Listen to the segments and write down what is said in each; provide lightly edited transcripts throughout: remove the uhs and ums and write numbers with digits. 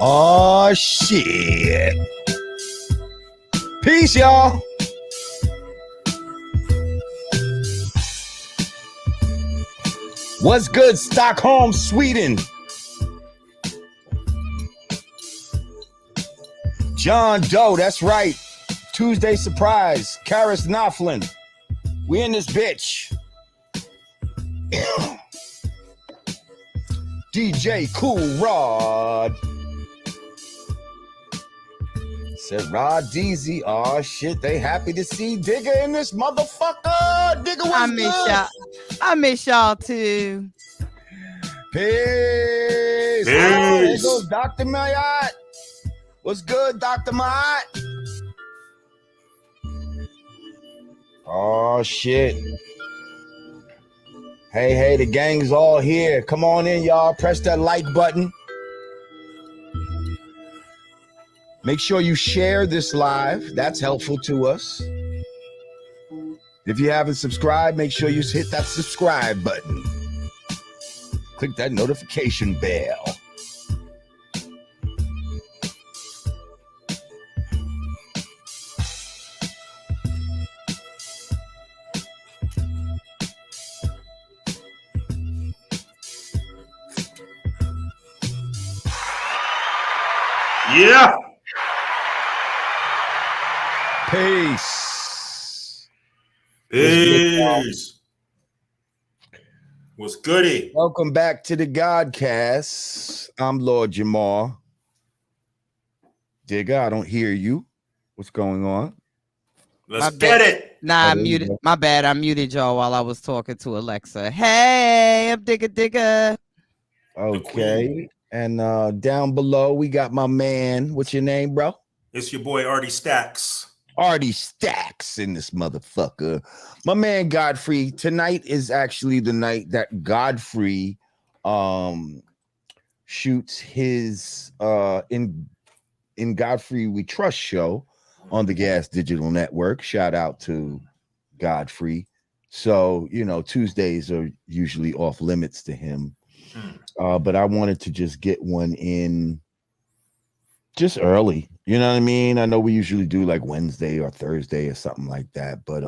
Oh, shit. Peace, y'all. What's good, Stockholm, Sweden? John Doe, that's right. Tuesday surprise. Karis Knopflin. We in this bitch. DJ Cool Rod. Said Rah Digga. Oh shit, they happy to see Digga in this motherfucker. Digga, what's I miss good? y'all. I miss y'all too. Peace. Oh, there goes Dr. Mayat. What's good, Dr. Mayat? Oh shit. Hey, the gang's all here. Come on in, y'all. Press that like button. Make sure you share this live. That's helpful to us. If you haven't subscribed, make sure you hit that subscribe button. Click that notification bell. Yeah. Peace. Peace. What's goody? Welcome back to the GODCAST. I'm Lord Jamar. Digga, I don't hear you. What's going on? Let's get it. Nah, I muted. My bad. I muted y'all while I was talking to Alexa. Hey, I'm Digga. Okay. And down below, we got my man. What's your name, bro? It's your boy Artie Stacks. Artie Stacks in this motherfucker. My man Godfrey. Tonight is actually the night that Godfrey shoots his in Godfrey We Trust show on the Gas Digital Network. Shout out to Godfrey. So, you know, Tuesdays are usually off limits to him. But I wanted to just get one in just early. You know what I mean? I know we usually do like Wednesday or Thursday or something like that, but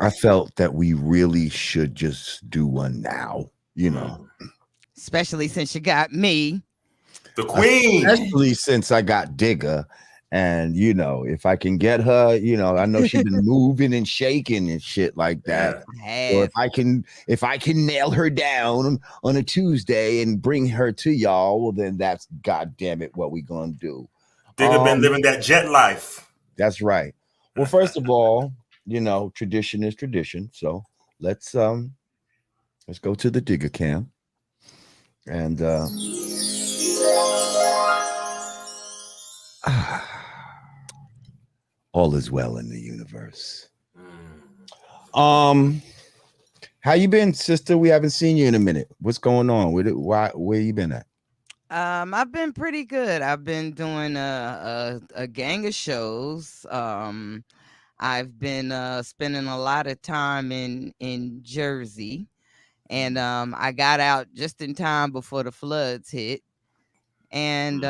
I felt that we really should just do one now, you know. Especially since you got me. The queen. Especially since I got Digga. And, you know, if I can get her, you know, I know she's been moving and shaking and shit like that. Yeah. Or if I can nail her down on a Tuesday and bring her to y'all, well, then that's goddamn it what we gonna do. Digga been living that jet life. That's right. Well, first of all, you know, tradition is tradition. So let's go to the Digga cam. And all is well in the universe. How you been, sister? We haven't seen you in a minute. What's going on? Where you been at? I've been pretty good. I've been doing a gang of shows. I've been spending a lot of time in Jersey, and I got out just in time before the floods hit. And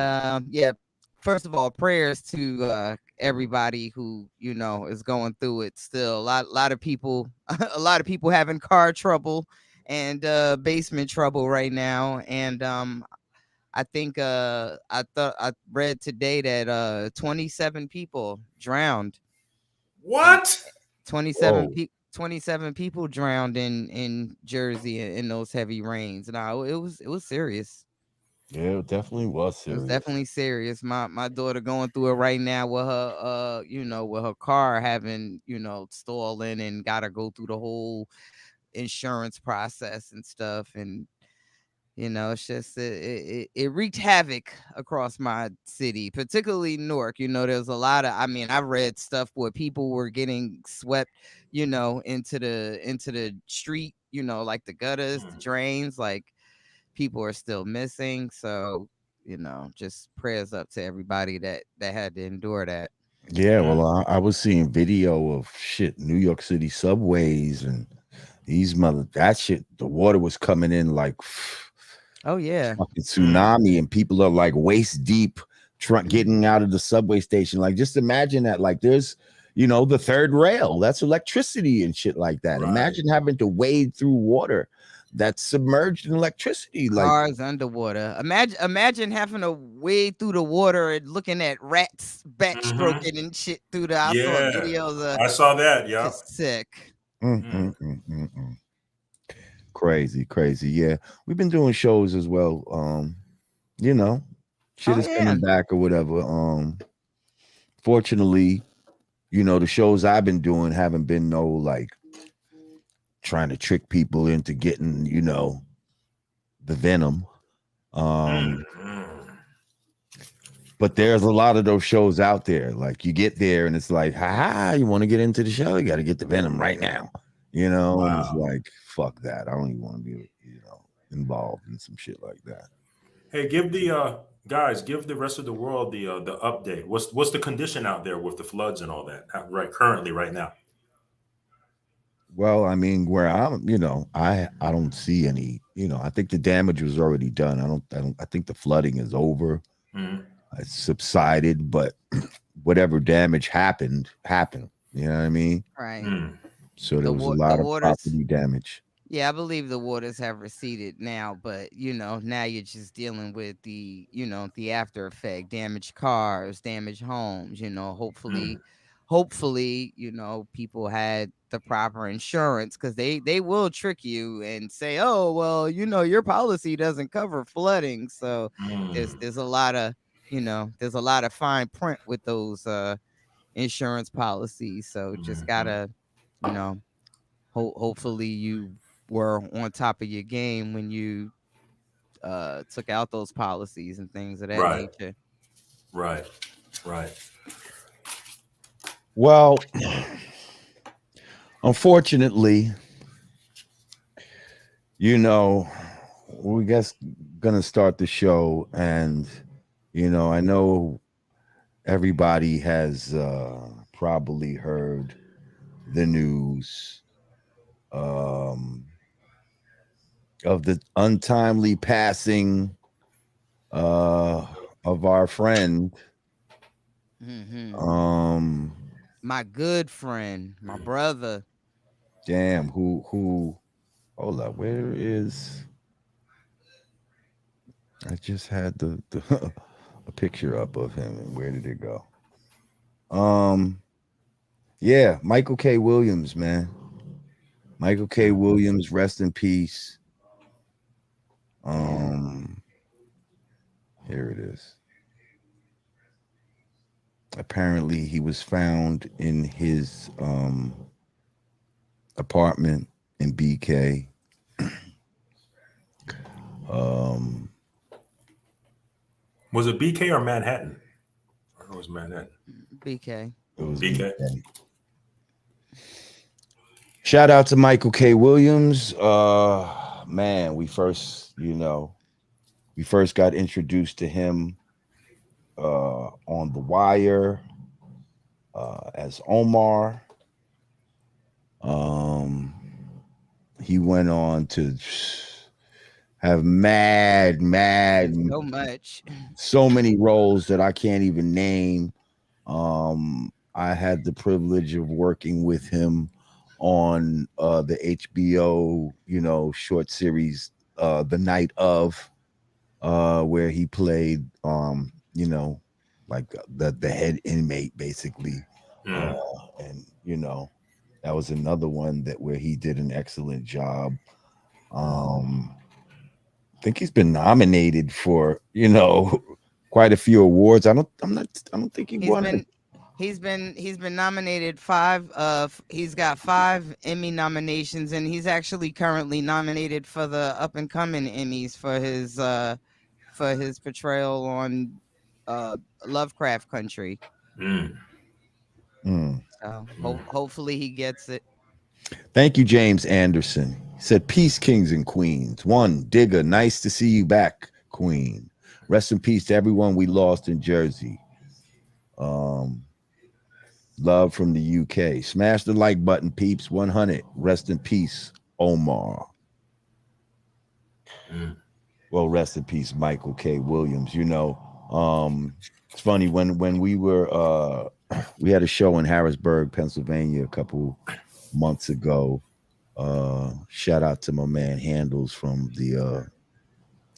yeah, first of all, prayers to everybody who, you know, is going through it still. A lot of people having car trouble and basement trouble right now. And I think I read today that 27 people drowned. What? 27 people drowned in Jersey in those heavy rains. Now it was serious. Yeah, it definitely was serious. It was definitely serious. My daughter going through it right now with her with her car having, you know, stolen and gotta go through the whole insurance process and stuff. And you know, it's just it wreaked havoc across my city, particularly Newark. You know, there's a lot of, I mean, I read stuff where people were getting swept, you know, into the street, you know, like the gutters, the drains, like people are still missing. So, you know, just prayers up to everybody that had to endure that. Yeah, well, I was seeing video of shit, New York City subways and that shit, the water was coming in like Oh yeah. fucking tsunami, and people are like waist deep getting out of the subway station. Like, just imagine that. Like, there's, the third rail. That's electricity and shit like that. Right. Imagine having to wade through water that's submerged in electricity. Like, Cars underwater. Imagine having to wade through the water and looking at rats backstroking and shit through the. I saw Yeah. videos of I saw that. Yeah. just sick. Crazy. Yeah, we've been doing shows as well. Shit is coming back or whatever. Fortunately, the shows I've been doing haven't been no like trying to trick people into getting, the venom. But there's a lot of those shows out there. Like, you get there and it's like, you want to get into the show? You got to get the venom right now. And it's like, fuck that. I don't even want to be, involved in some shit like that. Hey, give the guys, give the rest of the world the update. What's the condition out there with the floods and all that currently right now? Well, I mean, where I'm, I don't see any, I think the damage was already done. I think the flooding is over. It's subsided, but whatever damage happened. You know what I mean? Right. So there was a lot of property damage. Yeah, I believe the waters have receded now, but now you're just dealing with the after effect, damaged cars, damaged homes. Hopefully, people had the proper insurance, because they will trick you and say, oh well, your policy doesn't cover flooding. So there's a lot of fine print with those insurance policies. So just gotta hopefully you were on top of your game when you took out those policies and things of that nature. Right. Well, unfortunately, we guess gonna start the show, and I know everybody has probably heard the news of the untimely passing of our friend, my good friend, my brother. Damn, who hold up, where is, I just had the a picture up of him, and where did it go? Yeah, Michael K. Williams, man. Michael K. Williams, rest in peace. Here it is. Apparently he was found in his apartment in BK. Was it BK or Manhattan? It was Manhattan. BK. It was BK. Shout out to Michael K. Williams. Man, we first got introduced to him on The Wire as Omar. He went on to have so many roles that I can't even name. I had the privilege of working with him on the HBO, short series, The Night Of, where he played, like the head inmate, basically. And that was another one where he did an excellent job. I think he's been nominated for, quite a few awards. I don't think he won. He's been nominated 5. He's got 5 Emmy nominations, and he's actually currently nominated for the up and coming Emmys for his portrayal on Lovecraft Country. So hopefully he gets it. Thank you, James Anderson. He said, "Peace, kings and queens. One, Digga, nice to see you back, Queen. Rest in peace to everyone we lost in Jersey. Love from the UK. Smash the like button, peeps. 100. Rest in peace, Omar." Well, rest in peace, Michael K. Williams. It's funny when we were we had a show in Harrisburg, Pennsylvania a couple months ago. Shout out to my man Handles from the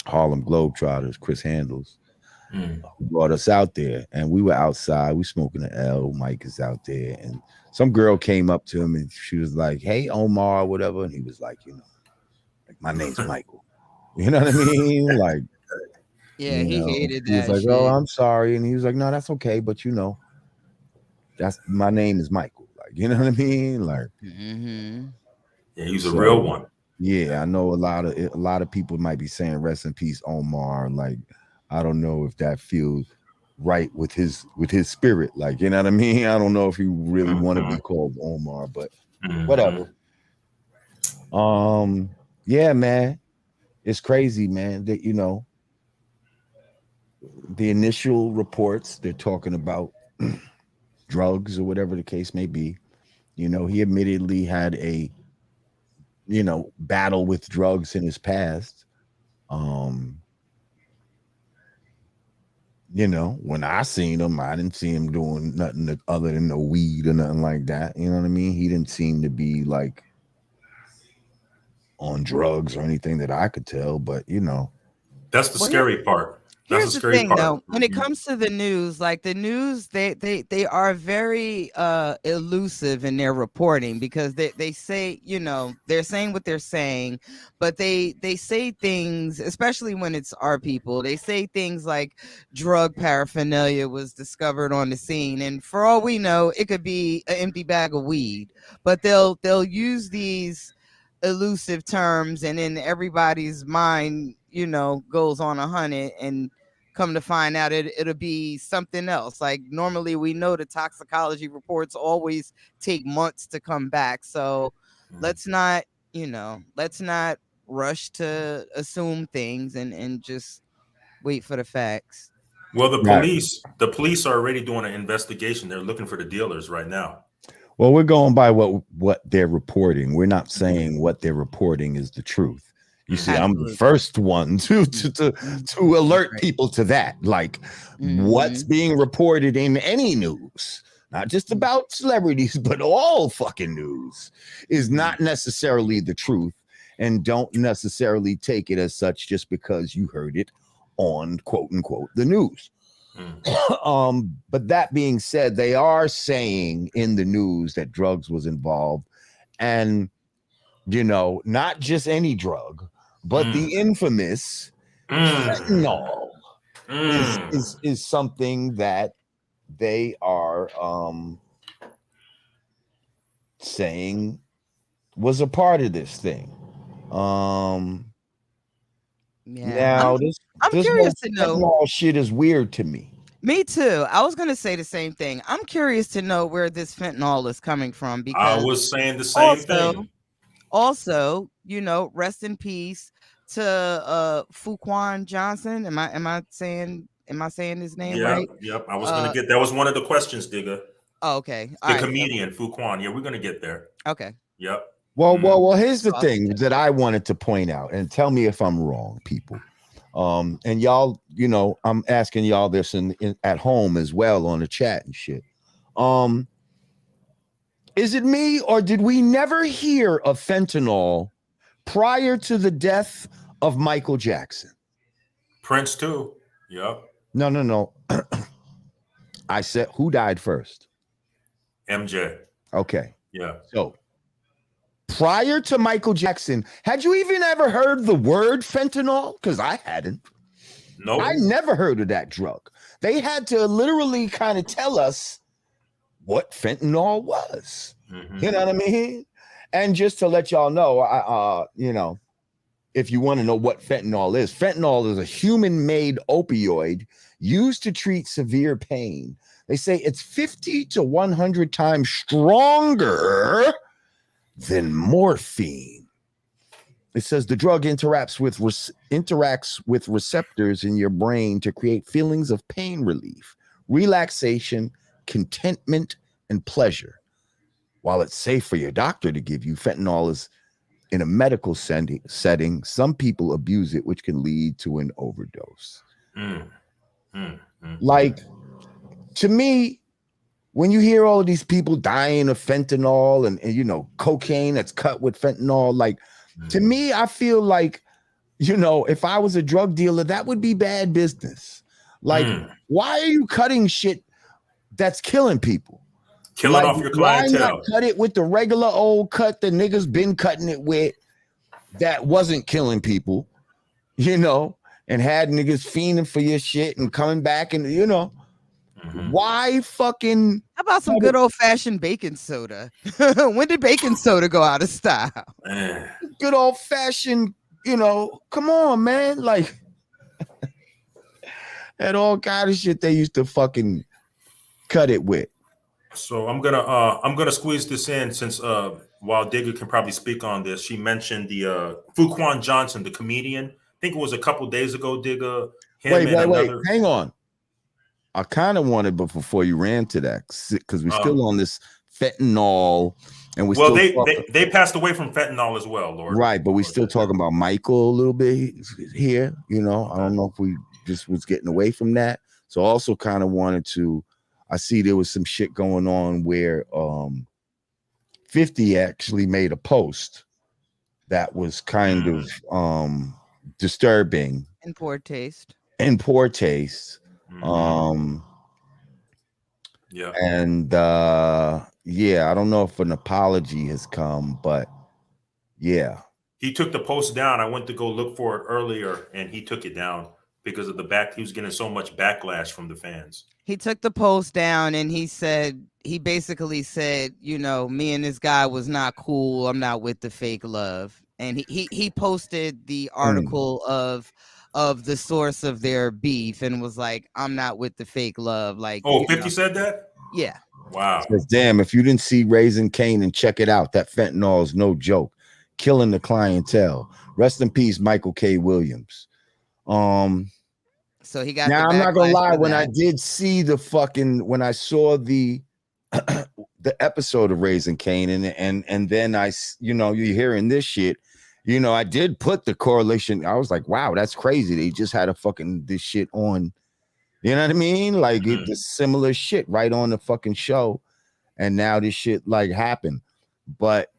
Harlem Globetrotters, Chris Handles, Mm. who brought us out there. And we were outside, we smoking an L. Mike is out there. And some girl came up to him and she was like, "Hey, Omar," whatever. And he was like, like, "My name's Michael." You know what I mean? Like, Yeah, he hated he was that like, "Oh, shit. I'm sorry." And he was like, "No, that's okay. But that's my name is Michael." Like, you know what I mean? Like, Mm-hmm. Yeah, he's a real so one. yeah, I know a lot of people might be saying rest in peace, Omar. Like, I don't know if that feels right with his spirit. Like, you know what I mean? I don't know if he really want to be Mhm. called Omar, but whatever. Mhm. Yeah, man. It's crazy, man, that the initial reports they're talking about drugs or whatever the case may be. He admittedly had a battle with drugs in his past. Um, when I seen him, I didn't see him doing nothing other than no weed or nothing like that. You know what I mean? He didn't seem to be like on drugs or anything that I could tell, but That's the Well, scary part. That's the here's the scary thing part. though, when it Mhm. comes to the news, like the news, they are very elusive in their reporting because they say, they're saying what they're saying, but they say things, especially when it's our people, they say things like drug paraphernalia was discovered on the scene, and for all we know, it could be an empty bag of weed, but they'll use these elusive terms, and then everybody's mind, goes on 100, and come to find out it'll be something else. Like normally we know the toxicology reports always take months to come back, so Mhm. let's not let's not rush to assume things and just wait for the facts. Well, right. the police are already doing an investigation. They're looking for the dealers right now. Well, we're going by what they're reporting. We're not saying what they're reporting is the truth. You see, Mhm. I'm the Absolutely. first one to alert Right. people to that. Like, what's Mhm. being reported in any news, not just about celebrities, but all fucking news, is Mhm. not necessarily the truth. And don't necessarily take it as such just because you heard it on quote unquote the news. Mhm. But that being said, they are saying in the news that drugs was involved, and not just any drug, but Mm. the infamous Mm. fentanyl is Mm. is is something that they are saying was a part of this thing. Um, Yeah, now I'm this curious whole to know. fentanyl shit is weird to me. Me too. I was going to say the same thing. I'm curious to know where this fentanyl is coming from I because was saying the same also, thing. rest in peace to Fuquan Johnson. Am I saying his name Yep, right? yep. I was gonna Uh get that was one of the questions, Digga. oh, okay. All The right. So comedian Fuquan. Yeah, we're gonna get there. okay. Yep. Well, Mm. well, well. Here's the Cross thing check. that I wanted to point out, and tell me if I'm wrong, people. And y'all, I'm asking y'all this in at home as well on the chat and shit. Um, is it me or did we never hear of fentanyl prior to the death of Michael Jackson? Prince too. Yep. No, no, no. I said who died first. MJ. Okay, Yeah. so prior to Michael Jackson, had you even ever heard the word fentanyl? Because I hadn't. I Nope. never heard of that drug. They had to literally kind of tell us what fentanyl was. You Mm-hmm. know what I mean? And just to let y'all know, if you want to know what fentanyl is a human-made opioid used to treat severe pain. They say it's 50 to 100 times stronger than morphine. It says the drug interacts with receptors in your brain to create feelings of pain relief, relaxation, contentment, and pleasure. While it's safe for your doctor to give you, fentanyl is in a medical setting, some people abuse it, which can lead to an overdose. Like, to me, when you hear all of these people dying of fentanyl and you know, cocaine that's cut with fentanyl, like, to me, I feel like, you know, if I was a drug dealer, that would be bad business. Like, why are you cutting shit that's killing people? Killing Like, off your why not clientele. cut it with the regular old cut the niggas been cutting it with that wasn't killing people, you know, and had niggas fiending for your shit and coming back and, you know, why fucking... How about some good old fashioned baking soda? When did baking soda go out of style? Good old fashioned, you know, come on, man. Like, that all kind of shit they used to fucking cut it with. So I'm gonna squeeze this in since while Digga can probably speak on this. She mentioned the Fuquan Johnson, the comedian. I think it was a couple days ago, Digga. Wait, hang on. I kind of wanted, but before you ran to that, because we're still on this fentanyl, and they passed away from fentanyl as well, Lord. Right, but we still talking about Michael a little bit here. You know, I don't know if we just was getting away from that. So I also kind of wanted to. I see there was some shit going on where 50 actually made a post that was kind of disturbing. In poor taste. Yeah. And yeah, I don't know if an apology has come, but yeah. He took the post down. I went to go look for it earlier and he took it down because of he was getting so much backlash from the fans. He took the post down and he basically said, you know, me and this guy was not cool. I'm not with the fake love. And he posted the article of the source of their beef and was like, I'm not with the fake love. Like, 50 said that? Yeah. Wow. Says, damn, if you didn't see Raising Kanan, check it out. That fentanyl is no joke. Killing the clientele. Rest in peace, Michael K. Williams. So he got. Now I'm not gonna lie. When I did see when I saw the episode of Raising Kanan, and then you're hearing this shit. You know, I did put the correlation. I was like, wow, that's crazy. They just had this shit on. You know what I mean? Like the similar shit right on the fucking show. And now this shit like happened. But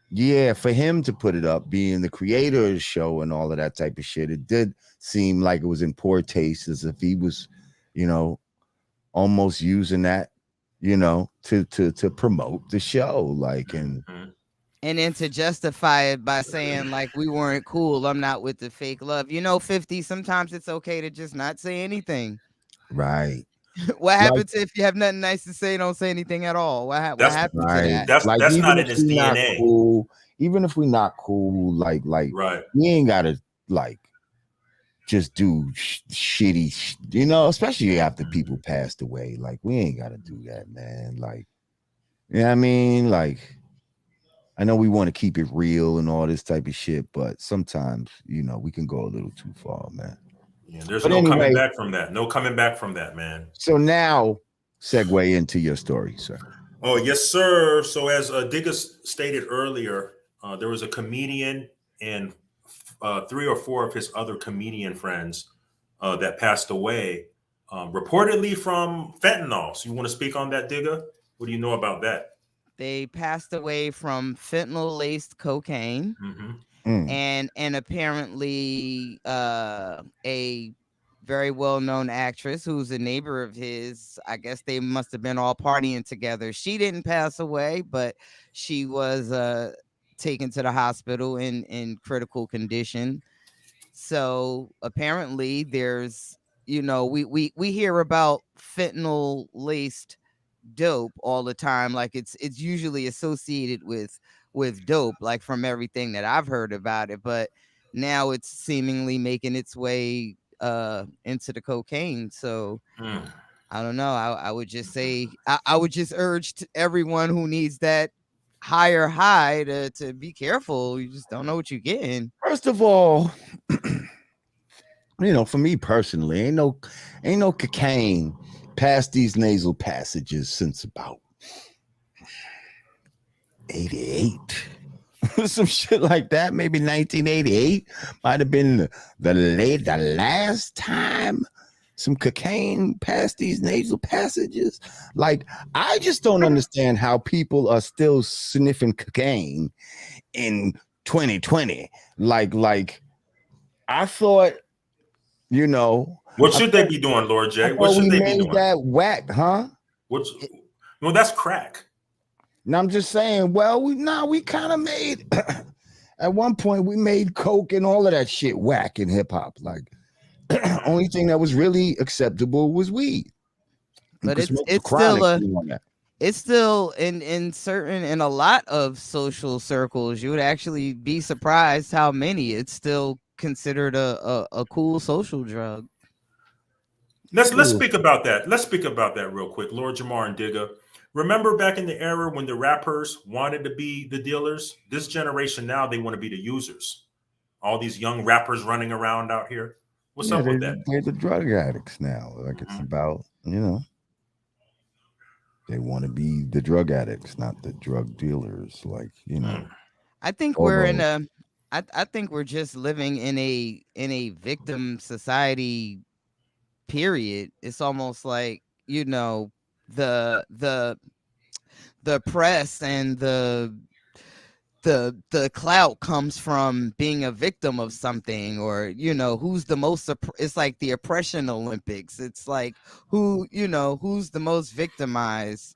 yeah, for him to put it up, being the creator of the show and all of that type of shit, it did seem like it was in poor taste, as if he was, you know, almost using that, you know, to promote the show. Like, and then to justify it by saying like we weren't cool. I'm not with the fake love. You know, 50, sometimes it's okay to just not say anything. Right. What happens if you have nothing nice to say, don't say anything at all? What happens to that? That's not in his DNA. Cool, even if we're not cool, like right. We ain't gotta like just do shitty, you know, especially after people passed away. Like, we ain't gotta do that, man. Like, you know what I mean? Like, I know we want to keep it real and all this type of shit, but sometimes, you know, we can go a little too far, man. Yeah, there's coming back from that. No coming back from that, man. So now, segue into your story, sir. Oh, yes, sir. So as Digga stated earlier, there was a comedian and 3 or 4 of his other comedian friends that passed away, reportedly from fentanyl. So you want to speak on that, Digga? What do you know about that? They passed away from fentanyl-laced cocaine. And apparently a very well-known actress who's a neighbor of his, I guess they must have been all partying together. She didn't pass away, but she was taken to the hospital in critical condition. So apparently there's, you know, we hear about fentanyl-laced dope all the time. Like it's usually associated with dope, like from everything that I've heard about it, but now it's seemingly making its way into the cocaine. So I don't know. I would just say I would just urge everyone who needs that higher high to be careful. You just don't know what you're getting. First of all, you know, for me personally, ain't no cocaine past these nasal passages since about 88. some shit like that. Maybe 1988 might have been the last time some cocaine passed these nasal passages. Like, I just don't understand how people are still sniffing cocaine in 2020. Like I thought, you know, What should they be doing, Lord J? What should we they be made doing? that whack, huh? Well, that's crack. And I'm just saying, well, we kind of made at one point we made coke and all of that shit whack in hip hop. Like, only thing that was really acceptable was weed. But it's still in a lot of social circles, you would actually be surprised how many it's still considered a cool social drug. Let's speak about that. Let's speak about that real quick. Lord Jamar and Digga. Remember back in the era when the rappers wanted to be the dealers? This generation now, they want to be the users. All these young rappers running around out here. What's up with that? They're the drug addicts now. Like, it's about, they want to be the drug addicts, not the drug dealers. Like, I think I think we're just living in a victim society, period. It's almost like, the press and the clout comes from being a victim of something, or who's the most it's like the oppression Olympics. It's like who's the most victimized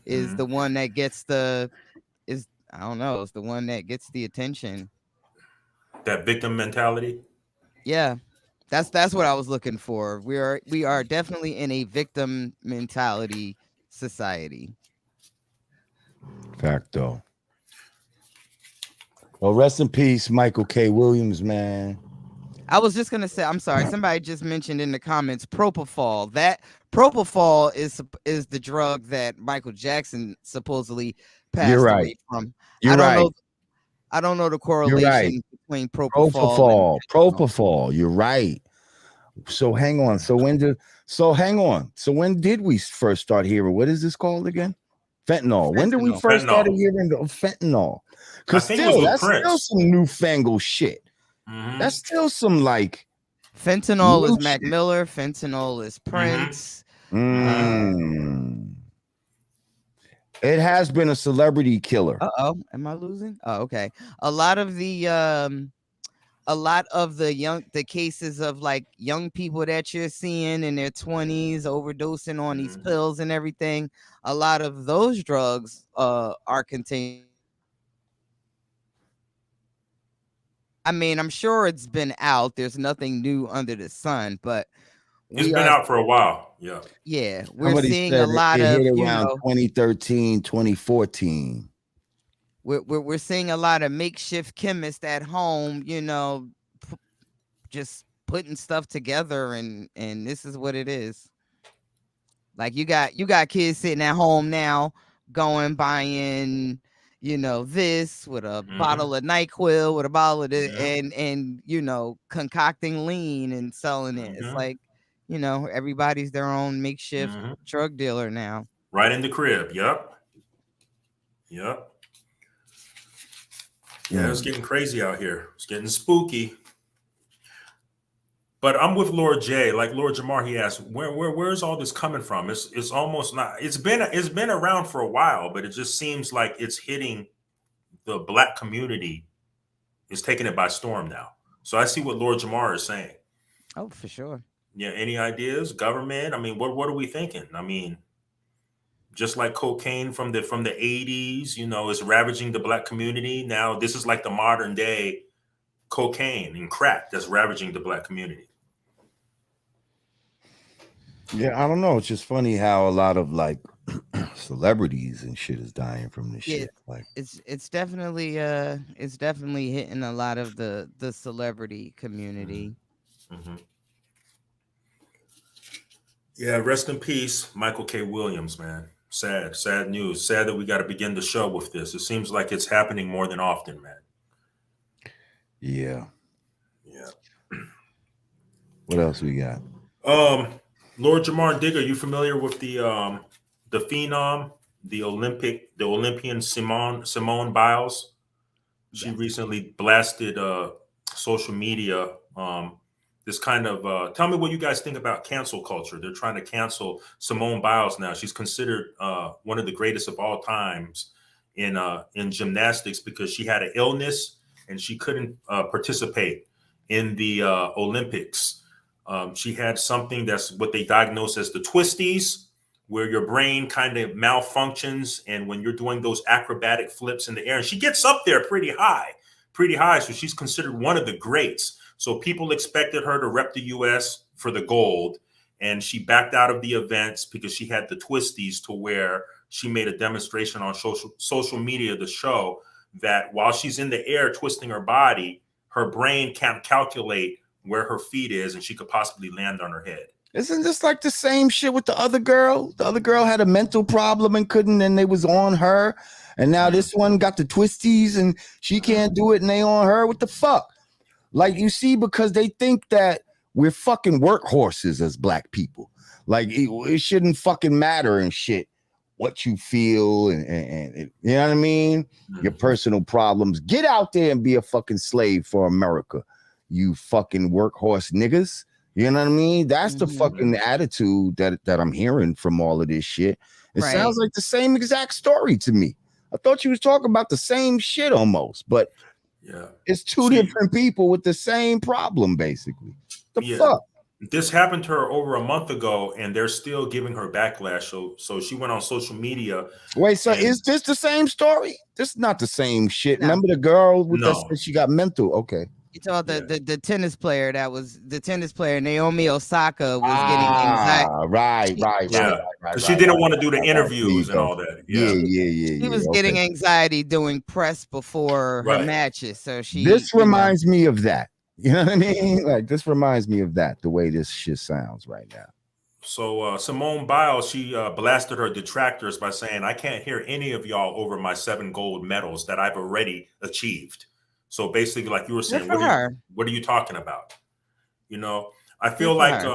is the one that gets is the one that gets the attention. That victim mentality. Yeah, that's what I was looking for. We are definitely in a victim mentality society. Facto. Well, rest in peace, Michael K. Williams, man. I was just gonna say, I'm sorry. Somebody just mentioned in the comments propofol. That propofol is the drug that Michael Jackson supposedly passed away from. I don't know the correlation between propofol. You're right. So hang on. So when did we first start hearing? What is this called again? Fentanyl. When did we first started hearing of fentanyl? Because that's still some newfangled shit. That's still some like fentanyl is Mac Miller. Fentanyl is Prince. It has been a celebrity killer. Am I losing? Oh, okay. A lot of the the cases of like young people that you're seeing in their 20s overdosing on these pills and everything, a lot of those drugs are contained. I mean, I'm sure it's been out. There's nothing new under the sun, but it's been out for a while. Yeah, we're seeing a lot of around 2013, 2014. We're seeing a lot of makeshift chemists at home, just putting stuff together, and this is what it is. Like you got kids sitting at home now going buying this with a bottle of NyQuil, with a bottle of this, and concocting lean and selling it. It's like, everybody's their own makeshift drug dealer now. Right in the crib. Yep. Yeah, it's getting crazy out here. It's getting spooky. But I'm with Lord J. Like Lord Jamar, he asked, where's all this coming from? It's almost not. It's been around for a while, but it just seems like it's hitting the Black community. It's taking it by storm now. So I see what Lord Jamar is saying. Oh, for sure. Yeah. Any ideas? Government? I mean, what are we thinking? I mean, just like cocaine from the 80s, is ravaging the Black community. Now this is like the modern day cocaine and crack that's ravaging the Black community. Yeah, I don't know. It's just funny how a lot of like celebrities and shit is dying from this shit. Like it's definitely hitting a lot of the celebrity community. Yeah, rest in peace, Michael K. Williams, man. Sad news. Sad that we got to begin the show with this. It seems like it's happening more than often, man. Yeah. What else we got? Lord Jamar and Digga, you familiar with the phenom, the Olympian Simone Biles? she recently blasted social media. This kind of tell me what you guys think about cancel culture. They're trying to cancel Simone Biles now. She's considered one of the greatest of all times in gymnastics because she had an illness and she couldn't participate in the Olympics. She had something that's what they diagnose as the twisties, where your brain kind of malfunctions, and when you're doing those acrobatic flips in the air, and she gets up there pretty high. So she's considered one of the greats. So people expected her to rep the U.S. for the gold, and she backed out of the events because she had the twisties, to where she made a demonstration on social media to show that while she's in the air twisting her body, her brain can't calculate where her feet is, and she could possibly land on her head. Isn't this like the same shit with the other girl? The other girl had a mental problem and couldn't, and they was on her. And now this one got the twisties and she can't do it and they on her. What the fuck? Like, you see, because they think that we're fucking workhorses as black people. Like, it shouldn't fucking matter and shit what you feel and you know what I mean? Your personal problems. Get out there and be a fucking slave for America, you fucking workhorse niggas. You know what I mean? That's the fucking attitude that I'm hearing from all of this shit. It sounds like the same exact story to me. I thought you was talking about the same shit almost, but yeah, it's two different people with the same problem, basically. The fuck? This happened to her over a month ago, and they're still giving her backlash. So she went on social media. Wait, so is this the same story? This is not the same shit. No. Remember the girl with that she got mental? Okay. You saw the tennis player Naomi Osaka was getting anxiety. Right. Because she didn't want to do the interviews and all that. Yeah. She was getting anxiety doing press before her matches. So this reminds me of that. You know what I mean? Like, this reminds me of that, the way this shit sounds right now. So Simone Biles, she blasted her detractors by saying, "I can't hear any of y'all over my 7 gold medals that I've already achieved." So basically, like you were saying, what are you talking about? You know, I feel like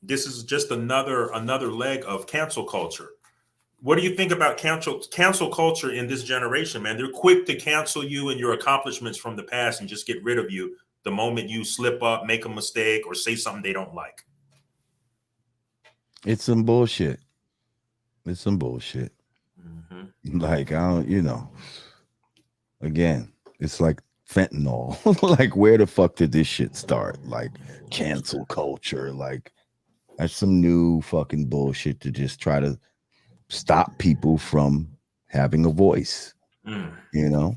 this is just another leg of cancel culture. What do you think about cancel culture in this generation, man? They're quick to cancel you and your accomplishments from the past and just get rid of you the moment you slip up, make a mistake, or say something they don't like. It's some bullshit. Like, I don't, again, it's like fentanyl. Like, where the fuck did this shit start? Like, cancel culture. Like, that's some new fucking bullshit to just try to stop people from having a voice. You know?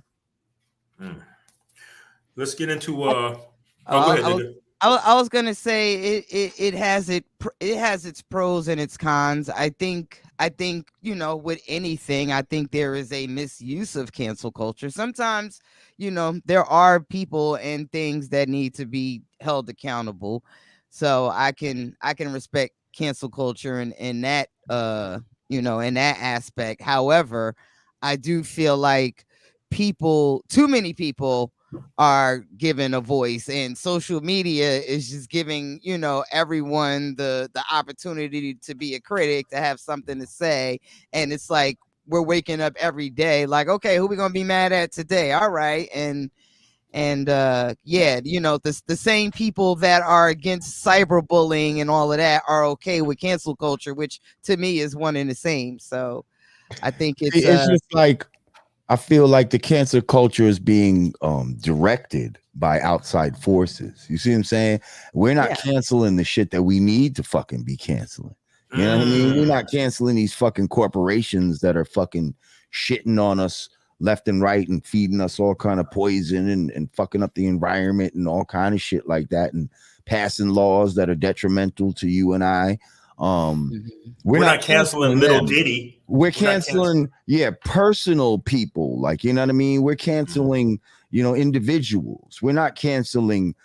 Let's get into go ahead. I was gonna say it has its pros and its cons. I think with anything, I think there is a misuse of cancel culture. Sometimes there are people and things that need to be held accountable. So I can respect cancel culture in that in that aspect. However, I do feel like too many people are given a voice, and social media is just giving everyone the opportunity to be a critic, to have something to say. And it's like we're waking up every day like, okay, who we gonna be mad at today? All right. And the same people that are against cyberbullying and all of that are okay with cancel culture, which to me is one and the same. So I think it's just like, I feel like the cancel culture is being directed by outside forces. You see what I'm saying? We're not canceling the shit that we need to fucking be canceling. You know what I mean? We're not canceling these fucking corporations that are fucking shitting on us left and right and feeding us all kind of poison and fucking up the environment and all kind of shit like that, and passing laws that are detrimental to you and I. We're not canceling Little Diddy. We're canceling, personal people. Like, you know what I mean? We're canceling, individuals. We're not canceling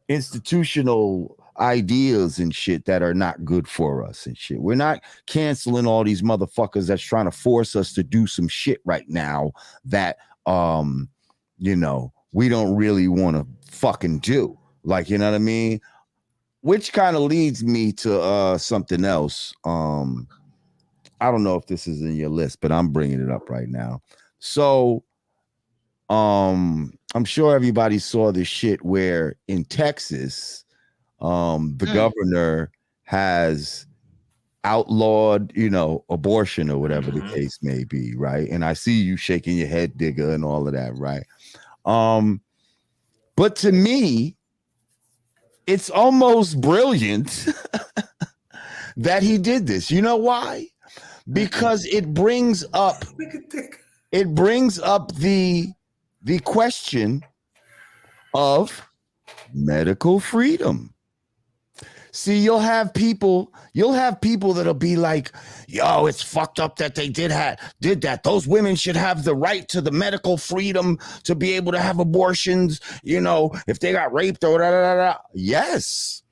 institutional ideas and shit that are not good for us and shit. We're not canceling all these motherfuckers that's trying to force us to do some shit right now that we don't really want to fucking do. Like, you know what I mean? Which kind of leads me to something else. I don't know if this is in your list, but I'm bringing it up right now. So I'm sure everybody saw the shit where in Texas, the governor has outlawed, abortion or whatever the case may be, right? And I see you shaking your head, Digga, and all of that, right? But to me, it's almost brilliant that he did this. You know why? Because it brings up the question of medical freedom. See, you'll have people that'll be like, yo, it's fucked up that they did that. Those women should have the right to the medical freedom to be able to have abortions, if they got raped or da, da, da, da. Yes,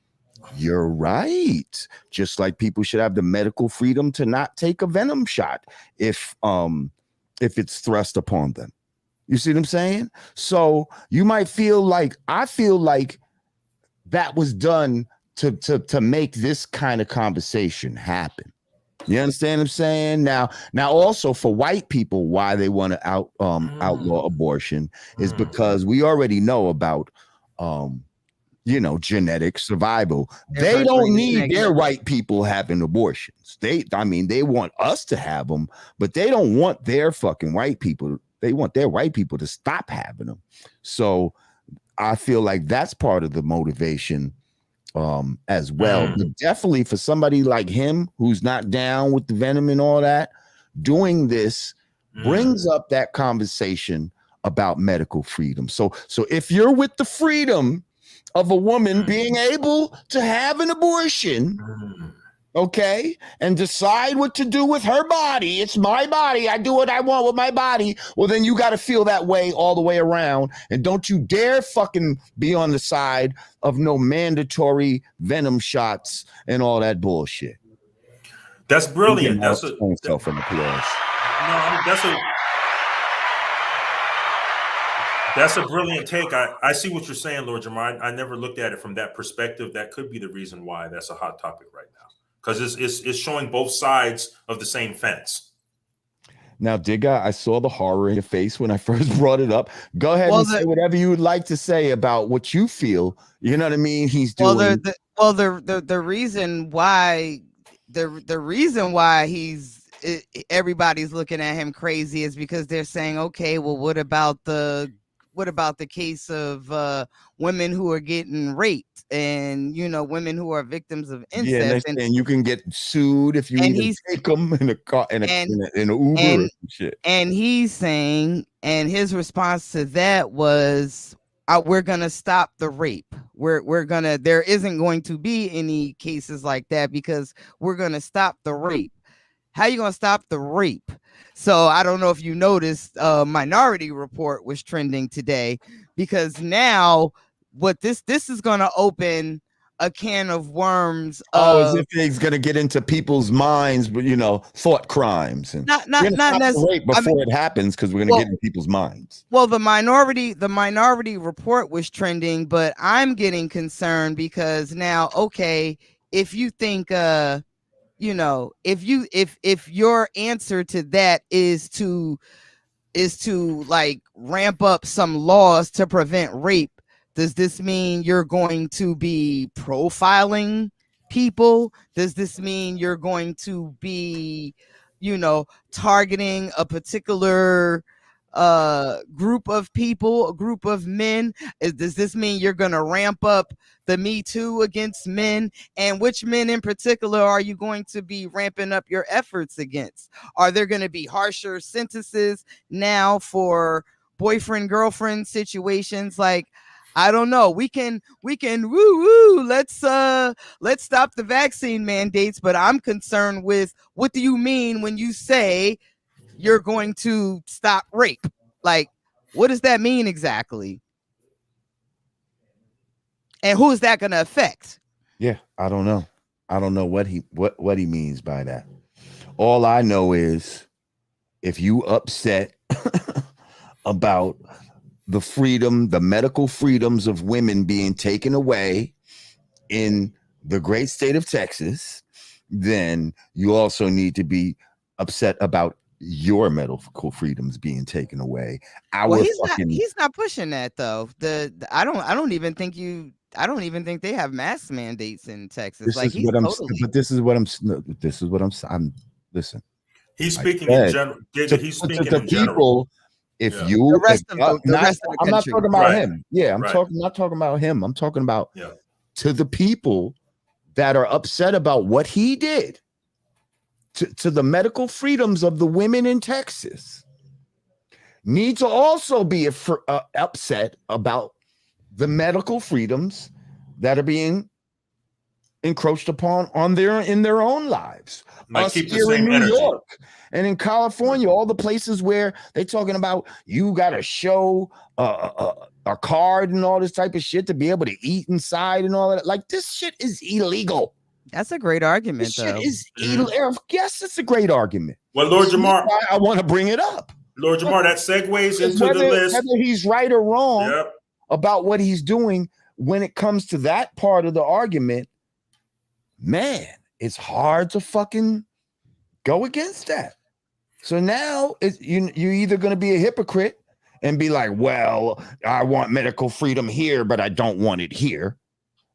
you're right. Just like people should have the medical freedom to not take a venom shot if it's thrust upon them. You see what I'm saying? So you might I feel like that was done to make this kind of conversation happen. You understand what I'm saying? Now also for white people, why they want to outlaw abortion is because we already know about genetic survival. They don't need their white people having abortions. They want us to have them, but they don't want their fucking white people. They want their white people to stop having them. So I feel like that's part of the motivation as well. But definitely for somebody like him who's not down with the venom and all that, doing this brings up that conversation about medical freedom. So if you're with the freedom of a woman being able to have an abortion, okay, and decide what to do with her body, it's my body, I do what I want with my body, well, then you got to feel that way all the way around. And don't you dare fucking be on the side of no mandatory venom shots and all that bullshit. That's brilliant. That's That's a brilliant take. I see what you're saying, Lord Jamar. I never looked at it from that perspective. That could be the reason why that's a hot topic right now, because it's showing both sides of the same fence. Now, Digga, I saw the horror in your face when I first brought it up. Go ahead and say whatever you would like to say about what you feel. You know what I mean? He's doing. The reason why the reason why everybody's looking at him crazy is because they're saying, okay, well, what about the case of women who are getting raped and women who are victims of incest? And you can get sued if you even take them in a car in an Uber and shit. And he's saying, and his response to that was, we're gonna stop the rape. There isn't going to be any cases like that because we're gonna stop the rape. How are you gonna stop the rape? So I don't know if you noticed, Minority Report was trending today because now what this is going to open a can of worms. As if he's going to get into people's minds, but thought crimes and not necessarily before it happens, because we're going to get in people's minds. Well, the Minority Report was trending, but I'm getting concerned because now, okay, if you think if your answer to that is to like ramp up some laws to prevent rape, does this mean you're going to be profiling people? Does this mean you're going to be targeting a particular group of people, a group of men? Does this mean you're going to ramp up the Me Too against men? And which men in particular are you going to be ramping up your efforts against? Are there going to be harsher sentences now for boyfriend girlfriend situations? Like, I don't know. We can let's stop the vaccine mandates, but I'm concerned with, what do you mean when you say you're going to stop rape? Like, what does that mean exactly? And who is that going to affect? Yeah, I don't know. I don't know what he means by that. All I know is, if you upset about the medical freedoms of women being taken away in the great state of Texas, then you also need to be upset about your medical freedoms being taken away. Well, he's not pushing that though. I don't even think they have mask mandates in Texas. This Like is what I'm. totally. But this is what I'm. This is what I'm. Listen. He's speaking in general. He's speaking To in general. people. If Yeah. you, The rest of the rest of the I'm not country. talking about Right. him. Yeah, I'm Right. not talking about him. I'm talking about Yeah. to the people that are upset about what he did to the medical freedoms of the women in Texas. Need to also be upset about the medical freedoms that are being encroached upon in their own lives. Like Us keep the here in same New energy. York and in California, all the places where they're talking about you got to show a card and all this type of shit to be able to eat inside and all that. Like this shit is illegal. That's a great argument, This though. shit is illegal. Yes, it's a great argument. Well, Lord Jamar, why I want to bring it up. Lord Jamar, that segues into the list. Whether he's right or wrong Yep. about what he's doing when it comes to that part of the argument, man, it's hard to fucking go against that. So now you're either going to be a hypocrite and be like, well, I want medical freedom here, but I don't want it here.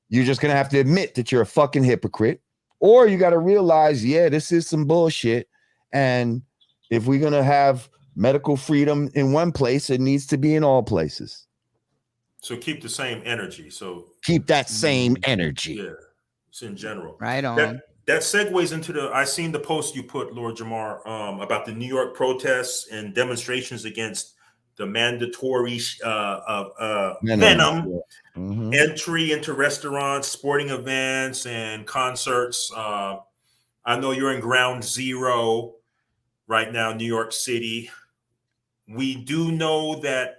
You're just going to have to admit that you're a fucking hypocrite. Or you got to realize, yeah, this is some bullshit. And if we're going to have medical freedom in one place, it needs to be in all places. So keep the same energy. So keep that same energy. Yeah, it's in general. Right on. That segues into I seen the post you put, Lord Jamar, about the New York protests and demonstrations against the mandatory venom entry into restaurants, sporting events, and concerts. I know you're in ground zero right now, New York City. We do know that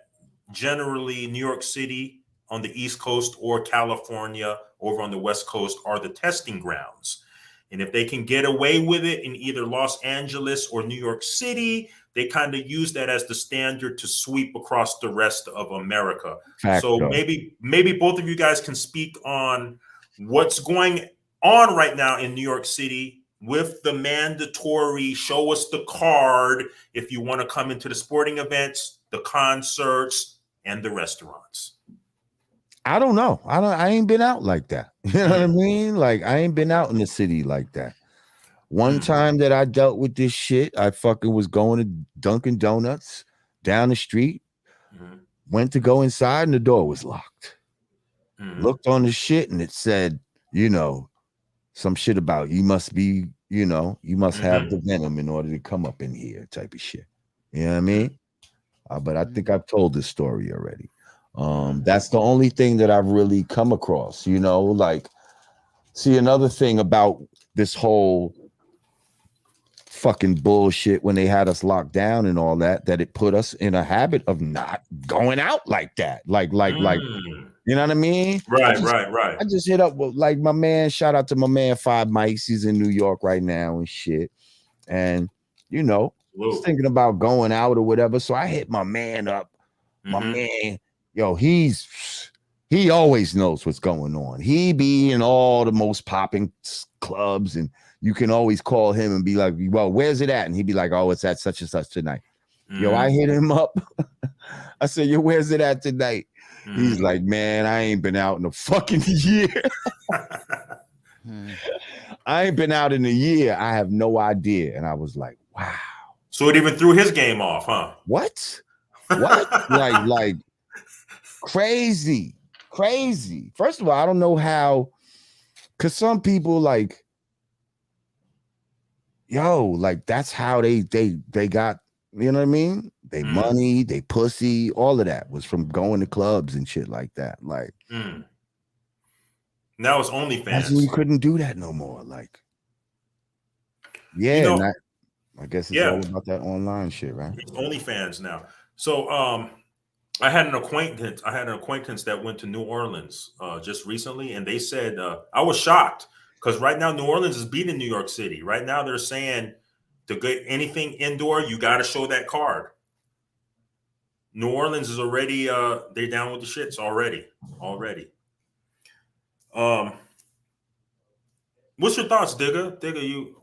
generally New York City on the East Coast or California over on the West Coast are the testing grounds. And if they can get away with it in either Los Angeles or New York City, they kind of use that as the standard to sweep across the rest of America. So maybe both of you guys can speak on what's going on right now in New York City with the mandatory show us the card if you want to come into the sporting events, the concerts, and the restaurants. I don't know. I ain't been out like that. You know what I mean? Like I ain't been out in the city like that. One time that I dealt with this shit, I fucking was going to Dunkin' Donuts down the street, went to go inside and the door was locked. Looked on the shit and it said, some shit about you must be, you must have the venom in order to come up in here type of shit. You know what I mean? But I think I've told this story already. That's the only thing that I've really come across, like, see, another thing about this whole fucking bullshit when they had us locked down and all that it put us in a habit of not going out like that. Like, you know what I mean? Right. I just hit up with like my man, shout out to my man 5 Mics. He's in New York right now and shit. And, just thinking about going out or whatever. So I hit my man up. My man, yo, he always knows what's going on. He be in all the most popping clubs, and you can always call him and be like, well, where's it at? And he'd be like, oh, it's at such and such tonight. Yo, I hit him up. I said, yo, where's it at tonight? He's like, man, I ain't been out in a fucking year. I ain't been out in a year. I have no idea. And I was like, wow. So it even threw his game off, huh? What? like crazy. First of all, I don't know how, because some people like, like that's how they got, you know what I mean? They money, they pussy, all of that was from going to clubs and shit like that. Like, now it's OnlyFans. You couldn't do that no more. Like, yeah, I guess it's all about that online shit, right? It's OnlyFans now. So, I had an acquaintance that went to New Orleans just recently, and they said I was shocked because right now New Orleans is beating New York City. Right now they're saying to get anything indoor, you got to show that card. New Orleans is already they're down with the shits already. What's your thoughts, Digga? Digga, you?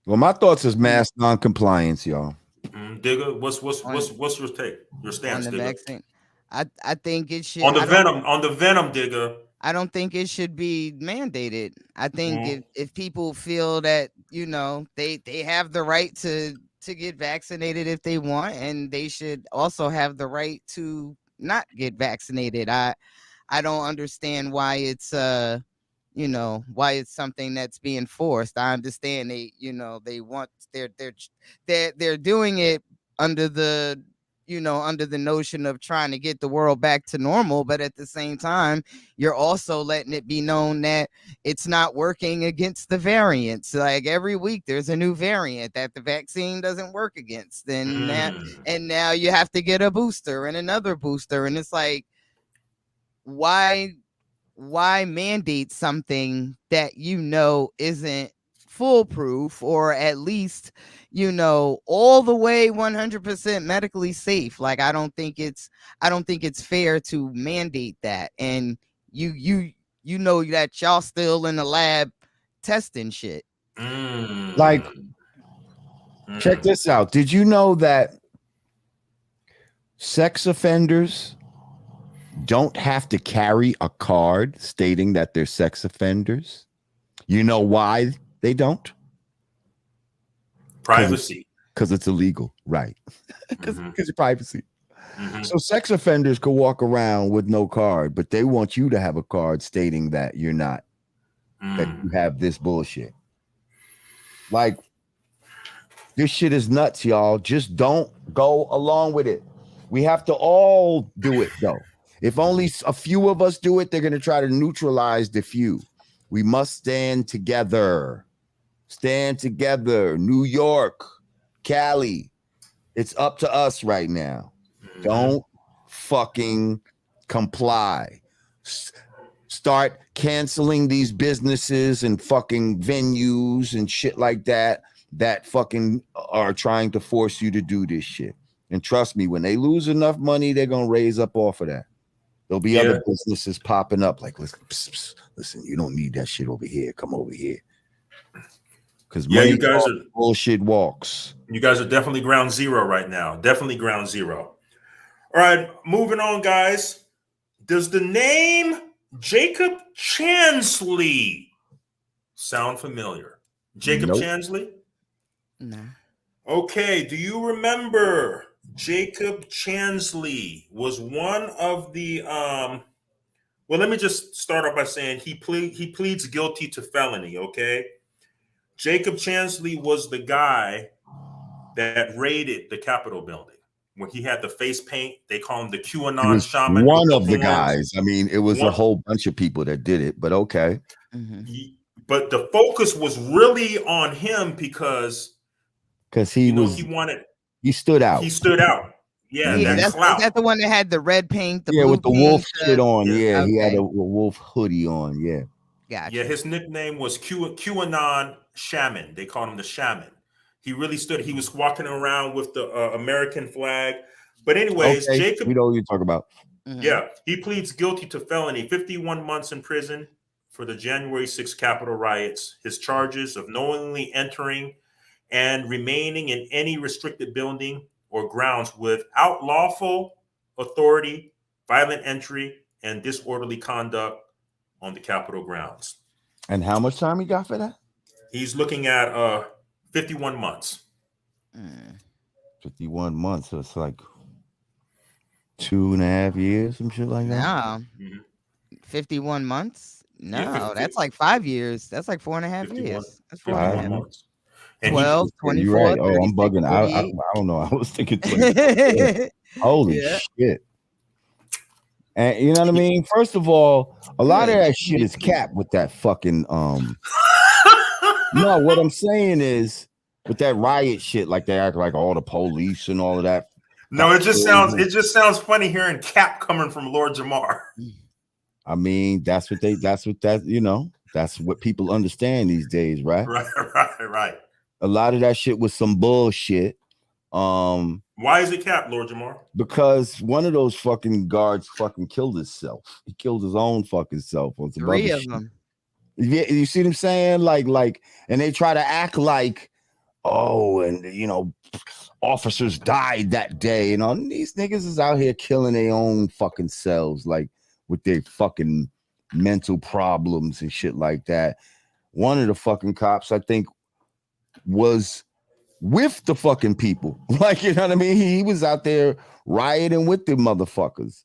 Well, my thoughts is mass non-compliance, y'all. Digga, what's your take? Your on stance, the Digga? vaccine. I think it should. On the venom, Digga. I don't think it should be mandated. I think Mhm. if people feel that they have the right to get vaccinated if they want, and they should also have the right to not get vaccinated. I don't understand why it's why it's something that's being forced. I understand they want they're doing it under the under the notion of trying to get the world back to normal, but at the same time you're also letting it be known that it's not working against the variants. Like every week there's a new variant that the vaccine doesn't work against, and now you have to get a booster and another booster, and it's like, why mandate something that isn't foolproof, or at least all the way 100% medically safe? Like, I don't think it's fair to mandate that, and you know that y'all still in the lab testing shit. Like, check this out. Did you know that sex offenders don't have to carry a card stating that they're sex offenders? You know why they don't? Privacy. Because it's illegal, right? Because of privacy. So sex offenders could walk around with no card, but they want you to have a card stating that you're not, that you have this bullshit. Like, this shit is nuts, y'all. Just don't go along with it. We have to all do it, though. If only a few of us do it, they're going to try to neutralize the few. We must stand together. Stand together. New York, Cali. It's up to us right now. Don't fucking comply. Start canceling these businesses and fucking venues and shit like that fucking are trying to force you to do this shit. And trust me, when they lose enough money, they're going to raise up off of that. There'll be other businesses popping up like, listen, you don't need that shit over here. Come over here. Because you guys are bullshit walks. You guys are definitely ground zero right now. Definitely ground zero. All right, moving on, guys. Does the name Jacob Chansley sound familiar? Jacob Chansley? No. Okay, do you remember Jacob Chansley was one of the well, let me just start off by saying he pleads guilty to felony, okay? Jacob Chansley was the guy that raided the Capitol building when he had the face paint. They call him the QAnon shaman. One of the guys. I mean, it was a whole bunch of people that did it, but okay. But the focus was really on him because he stood out. He stood out. Yeah, is that the one that had the red paint? The blue with the paint, wolf shit on. Yeah, okay. He had a wolf hoodie on. Yeah. Gotcha. Yeah, his nickname was QAnon shaman. They called him the shaman. He really stood. He was walking around with the American flag. But anyways, Jacob, we know what you talk about. Yeah, he pleads guilty to felony, 51 months in prison for the January 6th Capitol riots. His charges of knowingly entering and remaining in any restricted building or grounds without lawful authority, violent entry, and disorderly conduct on the Capitol grounds. And how much time he got for that? He's looking at 51 months. 51 months. So it's like 2.5 years, some shit like that. No. 51 months? No, that's like 5 years. That's like 4.5 years. That's 4.5 months. 12, 24. Right. Oh, I'm bugging. I don't know. I was thinking 20. Holy shit. And you know what I mean? First of all, a lot of that shit is capped with that fucking No, what I'm saying is with that riot shit, like they act like all the police and all of that. No, it just sounds funny hearing cap coming from Lord Jamar. I mean, that's what people understand these days, right? Right. A lot of that shit was some bullshit. Why is it capped, Lord Jamar? Because one of those fucking guards fucking killed himself. He killed his own fucking self on some 3 of them. Yeah, you see what I'm saying? Like, and they try to act like oh, and officers died that day, and all these niggas is out here killing their own fucking selves, like with their fucking mental problems and shit like that. One of the fucking cops, I think, was with the fucking people. Like, you know what I mean? He was out there rioting with the motherfuckers.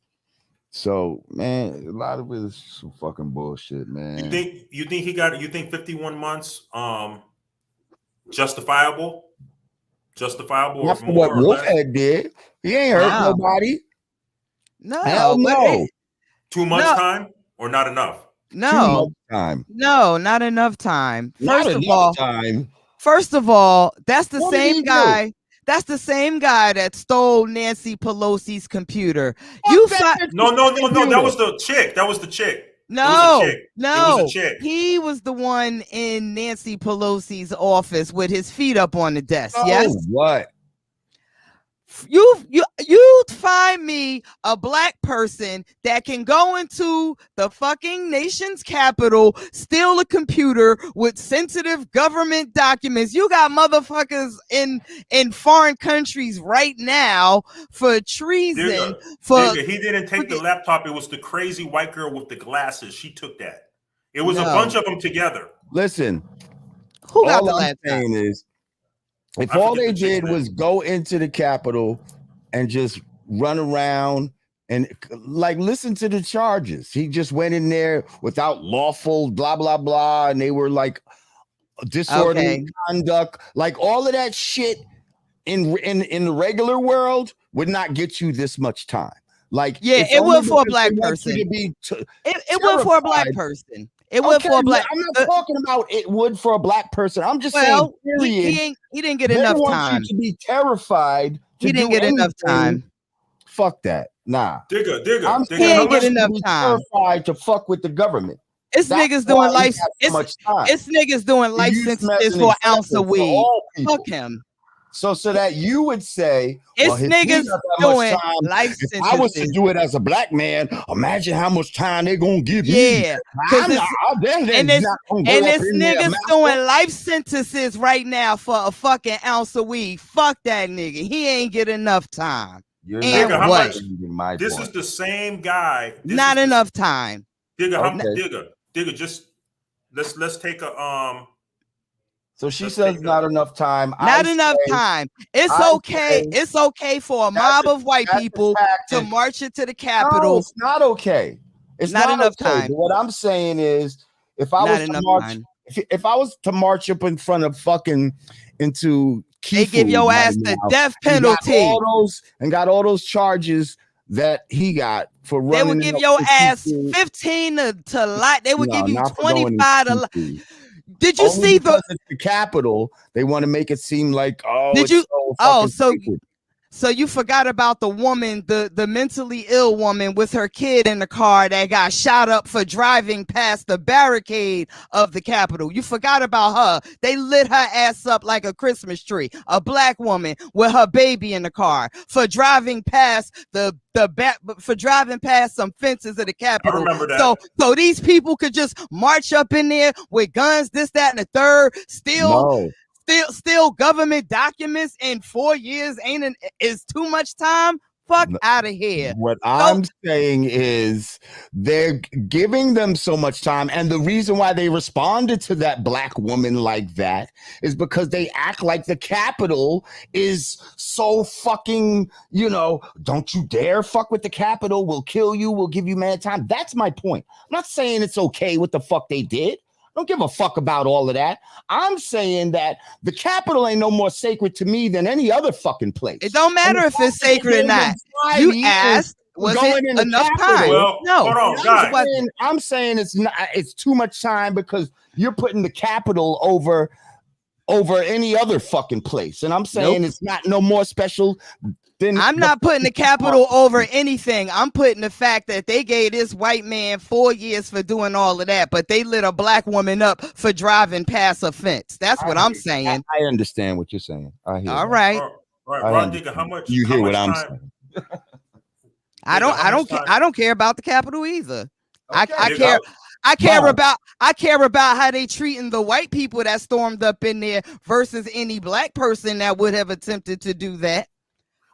So, man, a lot of it is some fucking bullshit, man. You think 51 months justifiable? Justifiable or That's more what or less? Wolfhead did. He ain't hurt Wow. nobody. No, Hell no. Too much No. time or not enough? Too no, much time. no, not enough time. Not First of enough all, time. that's the What did he same do? guy. That's the same guy that stole Nancy Pelosi's computer. Fuck that No. computer. That was the chick. That was the chick. No, It was no, a chick. he was the one in Nancy Pelosi's office with his feet up on the desk. Oh, Yes, what? you find me a black person that can go into the fucking nation's capital, steal a computer with sensitive government documents. You got motherfuckers in foreign countries right now for treason. Digga, he didn't take the laptop. It was the crazy white girl with the glasses. She took that. It was a bunch of them together. Listen, who got the all I'm laptop? saying is, if all they did was go into the Capitol and just run around and like listen to the charges, he just went in there without lawful blah blah blah, and they were like disorderly conduct, like all of that shit in the regular world would not get you this much time. Like, it would for a black person. It would for a black person. It would for a black. I'm not talking about it would for a black person. I'm just saying, period. He didn't get enough time. You to be terrified. He didn't get enough time. Fuck that. Nah. Digga. He didn't get enough time. Terrified to fuck with the government. It's niggas doing life. It's niggas doing life sentences for an ounce of weed. Fuck him. So that you would say, it's niggas doing life sentences. If I was to do it as a black man, imagine how much time they're gonna give you. Yeah, and it's niggas doing life sentences right now for a fucking ounce of weed. Fuck that nigga. He ain't get enough time. Digga, how much? This is the same guy. Not enough time. Digga, just let's take a So she says not enough time. Not enough time. It's okay. It's okay for a mob of white people to march into the Capitol. No, it's not okay. It's not enough time. What I'm saying is, if I was to march, if I was to march up in front of fucking into Key they give your ass the death penalty and got all those charges that he got for running. They would give your ass 15 to life. They would give you 25 to life. Did you see the Capitol? They want to make it seem like so you forgot about the woman, the mentally ill woman with her kid in the car that got shot up for driving past the barricade of the Capitol. You forgot about her. They lit her ass up like a Christmas tree. A black woman with her baby in the car for driving past for driving past some fences of the Capitol. I remember that. So these people could just march up in there with guns, this, that, and the third, Still government documents in 4 years is too much time. Fuck out of here. What I'm saying is they're giving them so much time. And the reason why they responded to that black woman like that is because they act like the Capitol is so fucking, don't you dare fuck with the Capitol. We'll kill you. We'll give you mad time. That's my point. I'm not saying it's okay what the fuck they did. Don't give a fuck about all of that. I'm saying that the Capitol ain't no more sacred to me than any other fucking place. It don't matter if it's sacred or not. You asked, was it enough time? Well, no. Hold on, guys. I'm saying it's not. It's too much time because you're putting the Capitol over any other fucking place, and I'm saying it's not no more special. I'm not putting the Capitol over anything. I'm putting the fact that they gave this white man 4 years for doing all of that, but they lit a black woman up for driving past a fence. That's what I'm saying. I understand what you're saying. I hear. All right, Rah Digga, how much? You hear what I'm saying? I don't care about the Capitol either. Okay. I care about how they treating the white people that stormed up in there versus any black person that would have attempted to do that.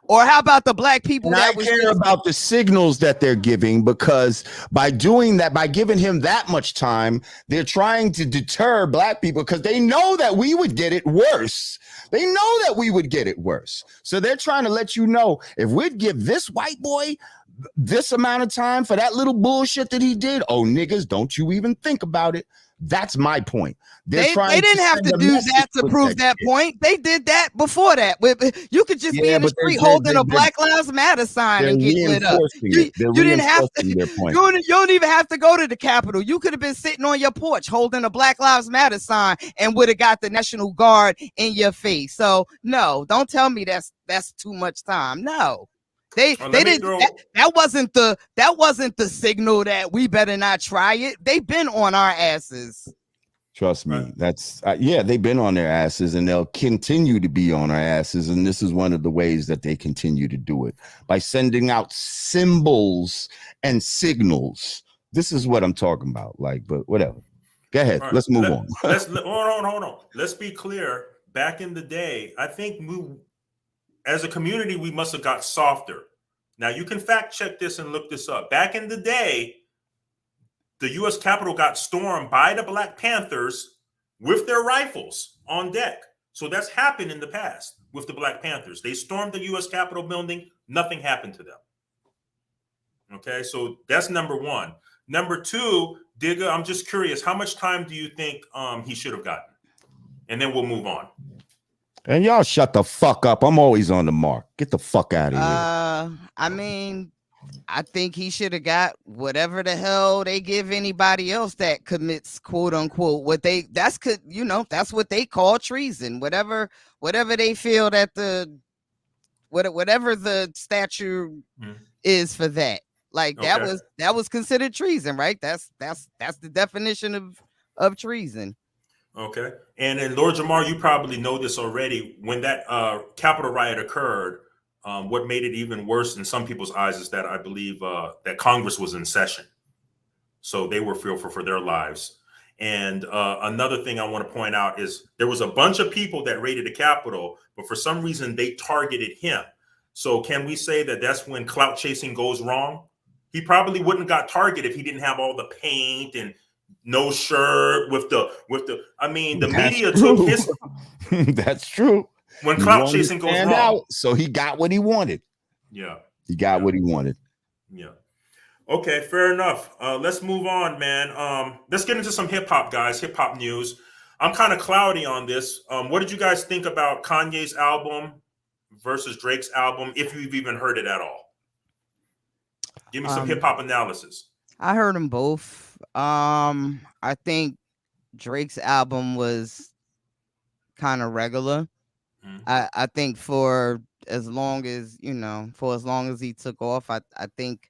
Or how about the black people and that I care about the signals that they're giving, because by doing that, by giving him that much time, they're trying to deter black people because they know that we would get it worse. They know that we would get it worse. So they're trying to let you know, if we'd give this white boy this amount of time for that little bullshit that he did, oh, niggas, don't you even think about it. That's my point. They didn't have to do that to prove that point. They did that before that. You could just be in the street holding a Black Lives Matter sign and get lit up. You didn't have to. You don't even have to go to the Capitol. You could have been sitting on your porch holding a Black Lives Matter sign and would have got the National Guard in your face. So no, don't tell me that's too much time. No. They didn't. That wasn't the signal that we better not try it. They've been on our asses. Trust me. That's they've been on their asses, and they'll continue to be on our asses. And this is one of the ways that they continue to do it, by sending out symbols and signals. This is what I'm talking about. Like, but whatever. Go ahead. Right. Let's move on. Hold on. Let's be clear. Back in the day, I think as a community, we must have got softer. Now, you can fact check this and look this up. Back in the day, the U.S. Capitol got stormed by the Black Panthers with their rifles on deck. So that's happened in the past with the Black Panthers. They stormed the U.S. Capitol building. Nothing happened to them. Okay, so that's number one. Number two, Digga, I'm just curious, how much time do you think he should have gotten? And then we'll move on. And y'all shut the fuck up. I'm always on the mark. Get the fuck out of here. I mean, I think he should have got whatever the hell they give anybody else that commits, quote unquote, that's what they call treason. Whatever they feel that whatever the statute is for that. Like that was considered treason, right? That's the definition of treason. Okay. And then Lord Jamar, you probably know this already. When that Capitol riot occurred, what made it even worse in some people's eyes is that I believe that Congress was in session. So they were fearful for their lives. And another thing I want to point out is there was a bunch of people that raided the Capitol, but for some reason they targeted him. So can we say that that's when clout chasing goes wrong? He probably wouldn't got targeted if he didn't have all the paint and no shirt with the I mean, the media took his. That's true. When clout chasing goes wrong, so he got what he wanted. Yeah, he got what he wanted. Yeah. Okay, fair enough. Let's move on, man. Let's get into some hip hop, guys. Hip hop news. I'm kind of cloudy on this. What did you guys think about Kanye's album versus Drake's album, if you've even heard it at all? Give me some hip hop analysis. I heard them both. I think Drake's album was kind of regular. I think for as long as he took off, I think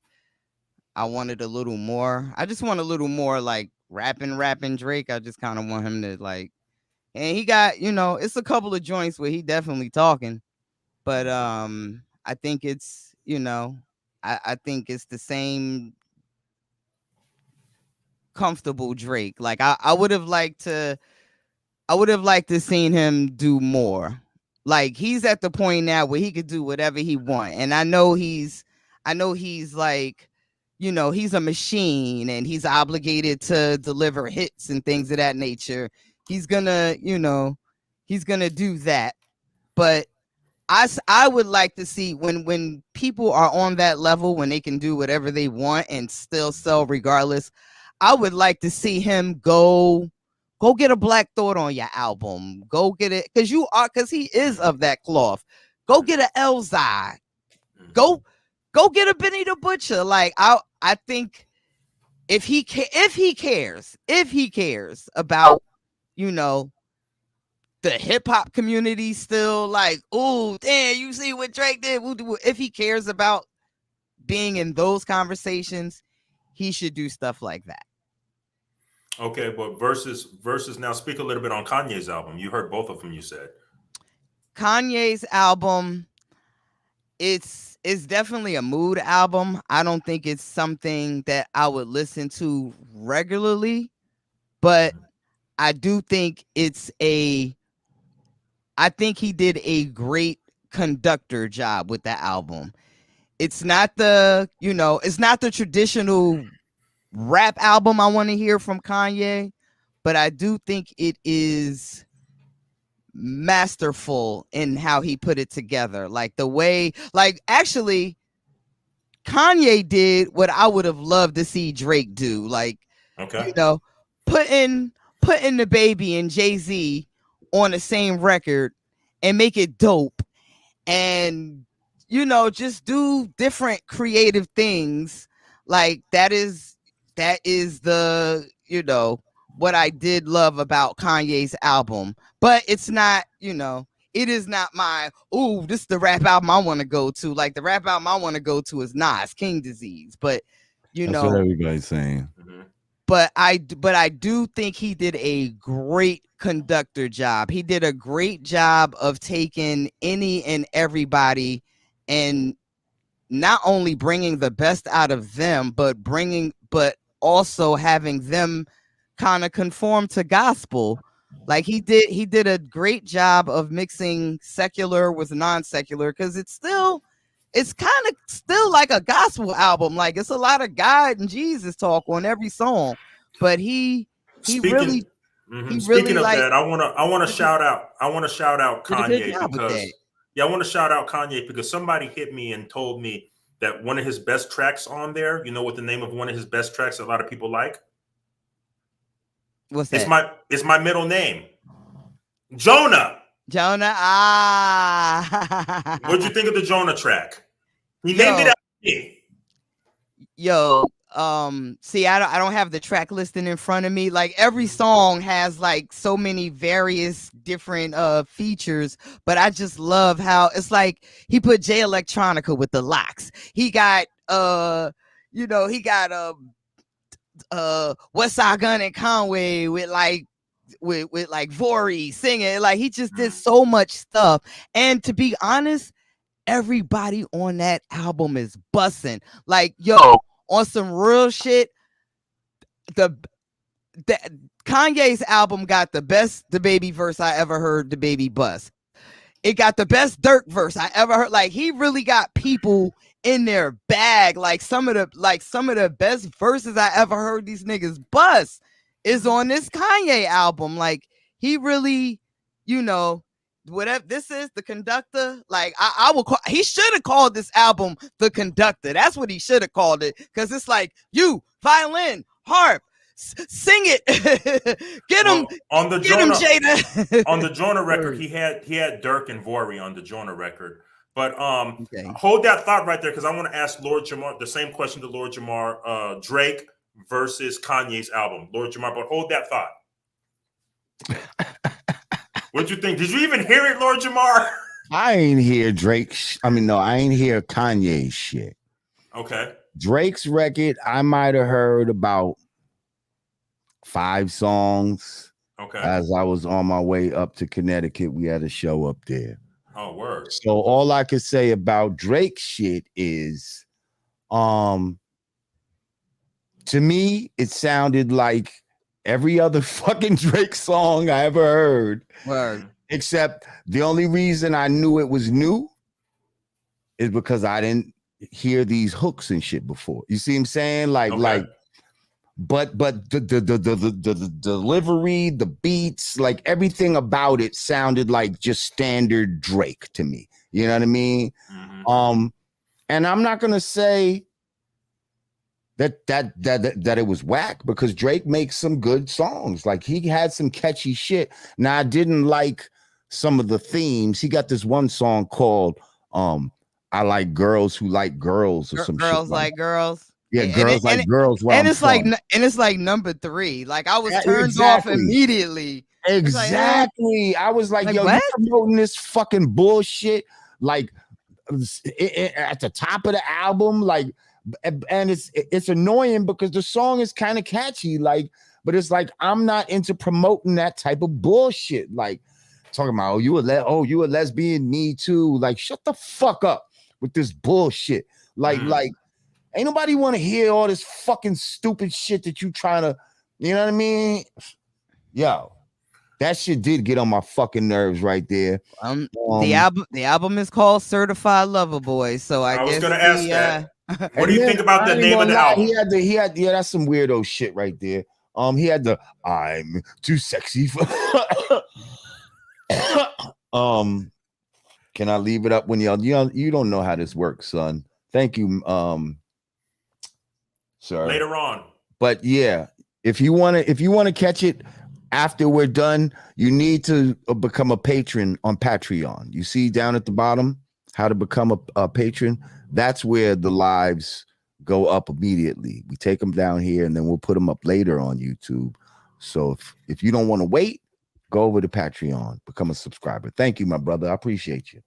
I wanted a little more. I just want a little more like rapping Drake. I just kind of want him to like, and he got, it's a couple of joints where he definitely talking, but I think it's, I think it's the same comfortable Drake. Like I would have liked to seen him do more. Like he's at the point now where he could do whatever he want. And I know he's like, he's a machine and he's obligated to deliver hits and things of that nature. He's gonna do that. But I would like to see when people are on that level, when they can do whatever they want and still sell regardless. I would like to see him go get a Black Thought on your album. Go get it because he is of that cloth. Go get an Elzai. Go get a Benny the Butcher. Like I think if he cares about the hip hop community still like, oh damn, you see what Drake did. If he cares about being in those conversations, he should do stuff like that. Okay, but versus now, speak a little bit on Kanye's album. You heard both of them, you said. Kanye's album, it's it's definitely a mood album. I don't think it's something that I would listen to regularly, but I do think I think he did a great conductor job with the album. It's not it's not the traditional rap album I want to hear from Kanye, but I do think it is masterful in how he put it together. Like the way, like actually Kanye did what I would have loved to see Drake do. Like, Okay. Putting the Baby and Jay-Z on the same record and make it dope, and just do different creative things. Like that is the what I did love about Kanye's album. But it's not, it is not my, this is the rap album I want to go to. Like the rap album I want to go to is Nas, King Disease. But that's what everybody's saying. But I do think he did a great conductor job. He did a great job of taking any and everybody and not only bringing the best out of them, but also having them kind of conform to gospel. Like he did a great job of mixing secular with non-secular, because it's kind of still like a gospel album. Like it's a lot of God and Jesus talk on every song, but Speaking of that, I want to shout out Kanye because I want to shout out Kanye because somebody hit me and told me that one of his best tracks on there. You know what the name of one of his best tracks a lot of people like? What's that? It's my middle name, Jonah. Ah. What'd you think of the Jonah track? He named it after me. See, I don't have the track listing in front of me. Like every song has like so many various different features, but I just love how it's like he put Jay Electronica with the locks. He got Westside Gun and Conway with like Vori singing. Like he just did so much stuff. And to be honest, everybody on that album is bussing. Like, on some real shit, the Kanye's album got the best DaBaby verse I ever heard DaBaby bust. It got the best Dirk verse I ever heard. Like he really got people in their bag. Like some of the best verses I ever heard these niggas bust is on this Kanye album. Like he really, whatever this is, the conductor. Like I will call. He should have called this album The Conductor. That's what he should have called it, because it's like you violin, harp, sing it. Get him on the get Jonah, him, Jada. On the Jonah record. He had Dirk and Vori on the Jonah record. But hold that thought right there, because I want to ask Lord Jamar the same question to Lord Jamar. Drake versus Kanye's album, Lord Jamar. But hold that thought. What'd you think? Did you even hear it, Lord Jamar? I ain't hear Drake. I ain't hear Kanye shit. Okay. Drake's record, I might have heard about 5 songs. Okay. As I was on my way up to Connecticut, we had a show up there. Oh, word. So all I could say about Drake's shit is, to me, it sounded like every other fucking Drake song I ever heard. Word. Except the only reason I knew it was new is because I didn't hear these hooks and shit before. You see what I'm saying? But the delivery, the beats, like everything about it sounded like just standard Drake to me. You know what I mean? Mm-hmm. And I'm not gonna say that it was whack, because Drake makes some good songs. Like he had some catchy shit. Now I didn't like some of the themes. He got this one song called I Like Girls Who Like Girls or some girls shit like girls. Yeah, girls like girls. And it's like number 3. Like I was turned off immediately. Exactly. I was like, yo, you promoting this fucking bullshit like at the top of the album, like, and it's annoying because the song is kind of catchy, like, but it's like I'm not into promoting that type of bullshit. Like talking about you a lesbian, me too. Like shut the fuck up with this bullshit. Like ain't nobody want to hear all this fucking stupid shit that you trying to, you know what I mean? Yo, that shit did get on my fucking nerves right there. The album is called Certified Lover Boy. So I was guess gonna ask that. What do you think about the name of the album? He had that's some weirdo shit right there. He had the I'm too sexy for can I leave it up when you don't know how this works, son. Thank you, sir. Later on. But yeah, if you wanna catch it after we're done, you need to become a patron on Patreon. You see down at the bottom how to become a patron. That's where the lives go up immediately. We take them down here and then we'll put them up later on YouTube. So if you don't want to wait, go over to Patreon, become a subscriber. Thank you, my brother. I appreciate you.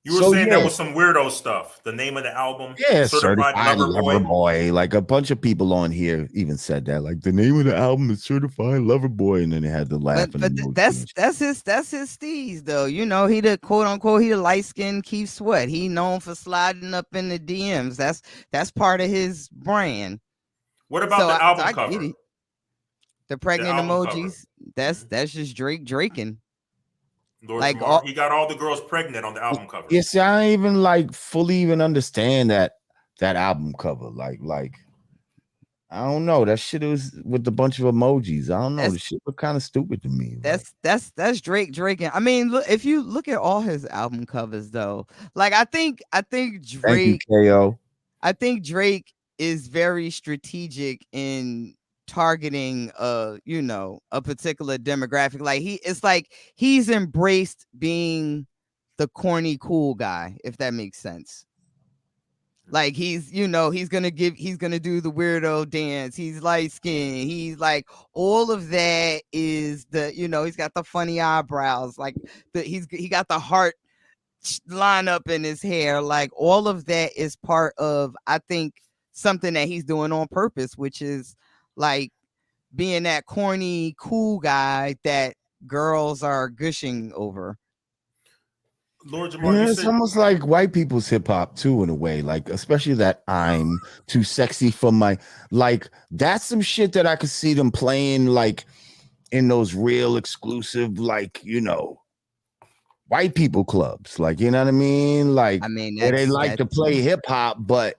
You were saying that was some weirdo stuff. The name of the album, Certified Lover Boy. Like a bunch of people on here even said that. Like the name of the album is Certified Lover Boy, and then they had to laugh. But that's his steez though. You know, he the quote unquote he the light skinned Keith Sweat. He known for sliding up in the DMs. That's part of his brand. What about the album cover? The pregnant emojis. Cover. That's just draking. Lord like Jamar, he got all the girls pregnant on the album cover. Yeah, see, I don't even like fully even understand that album cover. Like I don't know. That shit was with a bunch of emojis. I don't know. The shit was kind of stupid to me. That's Drake. I mean, look, if you look at all his album covers, though, like I think Drake. Thank you, KO. I think Drake is very strategic in targeting a particular demographic. Like he's embraced being the corny cool guy, if that makes sense. Like he's gonna do the weirdo dance. He's light skinned. He's like all of that is he's got the funny eyebrows. Like he got the heart line up in his hair. Like all of that is part of, I think, something that he's doing on purpose, which is like being that corny cool guy that girls are gushing over. Lord Jamar, it's almost like white people's hip hop too, in a way. Like especially that I'm too sexy for my, like that's some shit that I could see them playing like in those real exclusive, like white people clubs. Like you know what I mean? Like where they like to play hip hop, but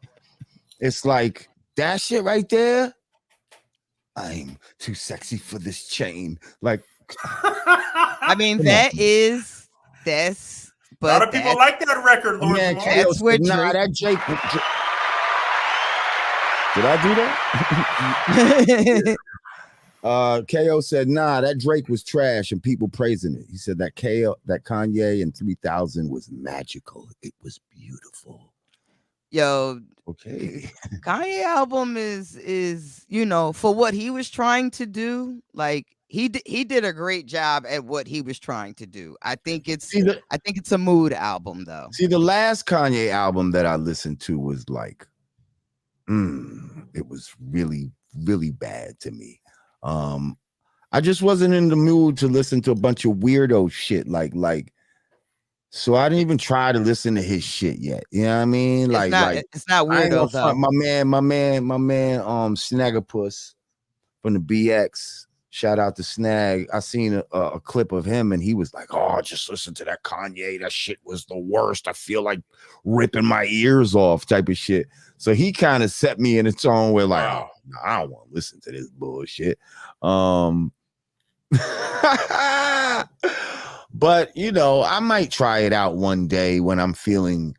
it's like that shit right there. I'm too sexy for this chain. Like, I mean, that's. But a lot of people like that record, Lord. That's where that Jake. Did I do that? KO said, "Nah, that Drake was trash," and people praising it. He said that Kanye in 3000 was magical. It was beautiful. Yo, okay. Kanye album is for what he was trying to do. Like he did a great job at what he was trying to do. I think it's a mood album though. See, the last Kanye album that I listened to was like, it was really, really bad to me. I just wasn't in the mood to listen to a bunch of weirdo shit. Like. So I didn't even try to listen to his shit yet. You know what I mean? It's not weirdo though. My man, Snaggapus from the BX. Shout out to Snag. I seen a clip of him and he was like, "Oh, just listen to that Kanye. That shit was the worst. I feel like ripping my ears off," type of shit. So he kind of set me in a tone where like, "Oh, no, I don't want to listen to this bullshit." But I might try it out one day when I'm feeling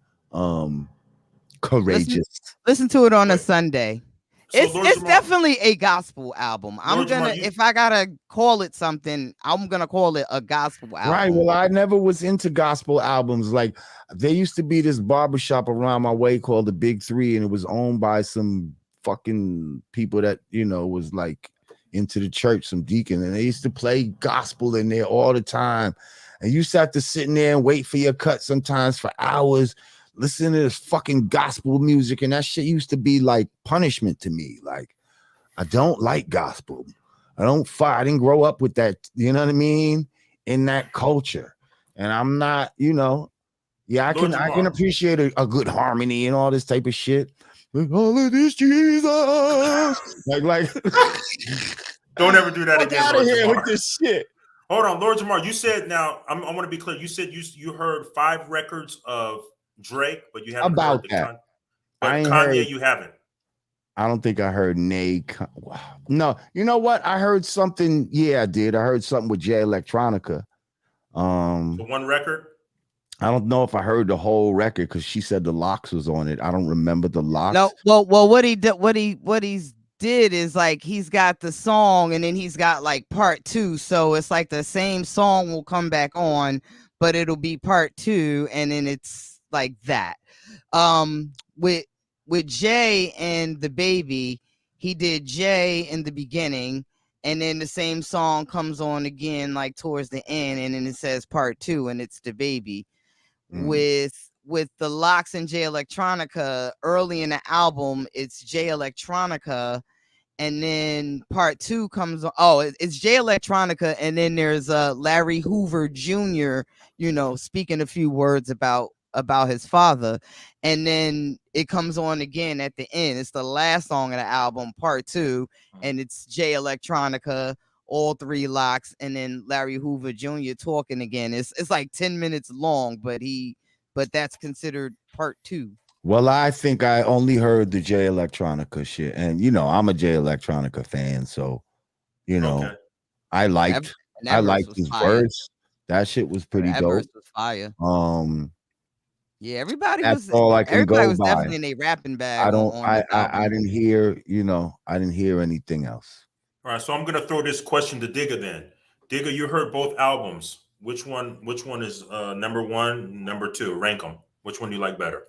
courageous. Listen to it on a Sunday. So it's definitely a gospel album. If I gotta call it something, I'm gonna call it a gospel album. Right. Well, I never was into gospel albums. Like there used to be this barbershop around my way called the Big Three, and it was owned by some fucking people that was like into the church, some deacon, and they used to play gospel in there all the time. And you used to have to sit in there and wait for your cut sometimes for hours, listening to this fucking gospel music. And that shit used to be like punishment to me. Like, I don't like gospel. I didn't grow up with that, you know what I mean? In that culture. And I'm not, you know, yeah, I Lord can Jamar. appreciate a good harmony and all this type of shit. With all of this Jesus, like Don't ever do that fuck again, out of Lord here with Jamar. this shit. Hold on, Lord Jamar. You said now I want to be clear. You said you heard 5 records of Drake, but you haven't heard About the that, I but ain't Kanye heard. you haven't. I don't think I heard Wow. No, you know what? I heard something. Yeah, I did. I heard something with Jay Electronica. So 1 record. I don't know if I heard the whole record because she said the Locks was on it. I don't remember the Locks. No, well, what he's did is like he's got the song and then he's got like part 2. So it's like the same song will come back on, but it'll be part 2, and then it's like that. With Jay and the baby, he did Jay in the beginning, and then the same song comes on again like towards the end, and then it says part 2, and it's the baby. With the Locks and Jay Electronica, early in the album, it's Jay Electronica, and then part 2 comes on. Oh, it's Jay Electronica, and then there's Larry Hoover Jr., you know, speaking a few words about his father, and then it comes on again at the end. It's the last song of the album, part 2, and it's Jay Electronica, all 3 Locks, and then Larry Hoover Jr. talking again. It's like 10 minutes long, but that's considered part 2. Well, I think I only heard the Jay Electronica shit, and you know I'm a Jay Electronica fan, so you know Okay. I That, liked and that verse was his fire. verse. That shit was pretty That dope. verse was fire. Yeah, That's all I can everybody go was by. definitely in a rapping bag I don't. on this I album. didn't hear. You know, I didn't hear anything else. All right, so I'm gonna throw this question to Digga then. Digga, you heard both albums. Which one is number 1, number 2? Rank them. Which one do you like better?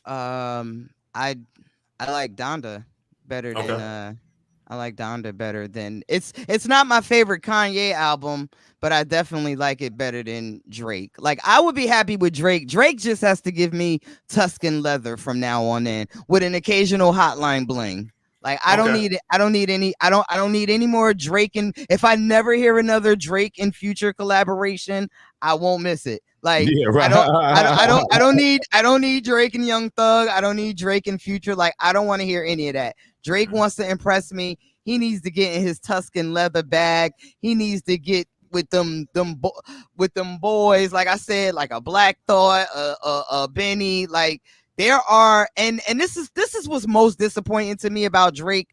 I like Donda better than Okay. I like Donda better than it's not my favorite Kanye album, but I definitely like it better than Drake. Like I would be happy with Drake. Drake just has to give me Tuscan leather from now on in with an occasional Hotline Bling. Like I don't Okay. need I don't need any more Drake, and if I never hear another Drake in future collaboration, I won't miss it. Like Yeah, right. I don't need Drake and Young Thug. I don't need Drake and Future. Like I don't want to hear any of that. Drake wants to impress me. He needs to get in his Tuscan leather bag. He needs to get with them boys. Like I said, like a Black Thought, a Benny. Like there are, and this is what's most disappointing to me about Drake.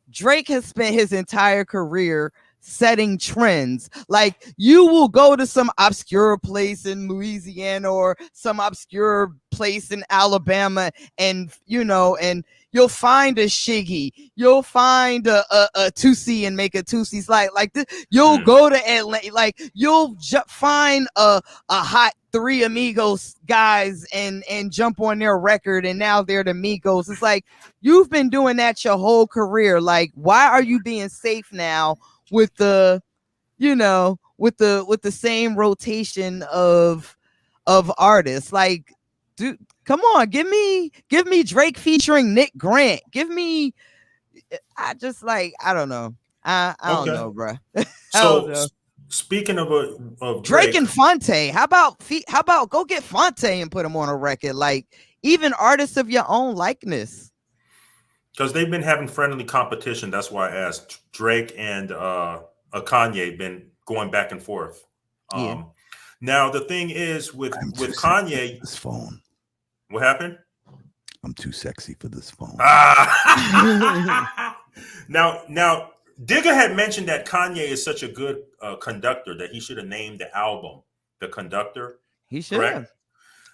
Drake has spent his entire career setting trends. Like you will go to some obscure place in Louisiana or some obscure place in Alabama, and you know, and you'll find a Shiggy, you'll find a Tusi and make a Tusi slide. Like this, you'll go to Atlanta, like you'll find a hot 3 Amigos guys and jump on their record, and now they're the Migos. It's like you've been doing that your whole career. Like, why are you being safe now with the, you know, with the same rotation of artists? Like, dude, come on, give me Drake featuring Nick Grant. Give me, I just like, I don't know. I don't know, bro. So speaking of Drake Drake and Fonte, how about go get Fonte and put him on a record? Like, even artists of your own likeness. Because they've been having friendly competition. That's why I asked. Drake and Kanye been going back and forth. Yeah. Now the thing is with Kanye, this phone. What happened? I'm too sexy for this phone. Now, Digga had mentioned that Kanye is such a good conductor that he should have named the album "The Conductor." He should have.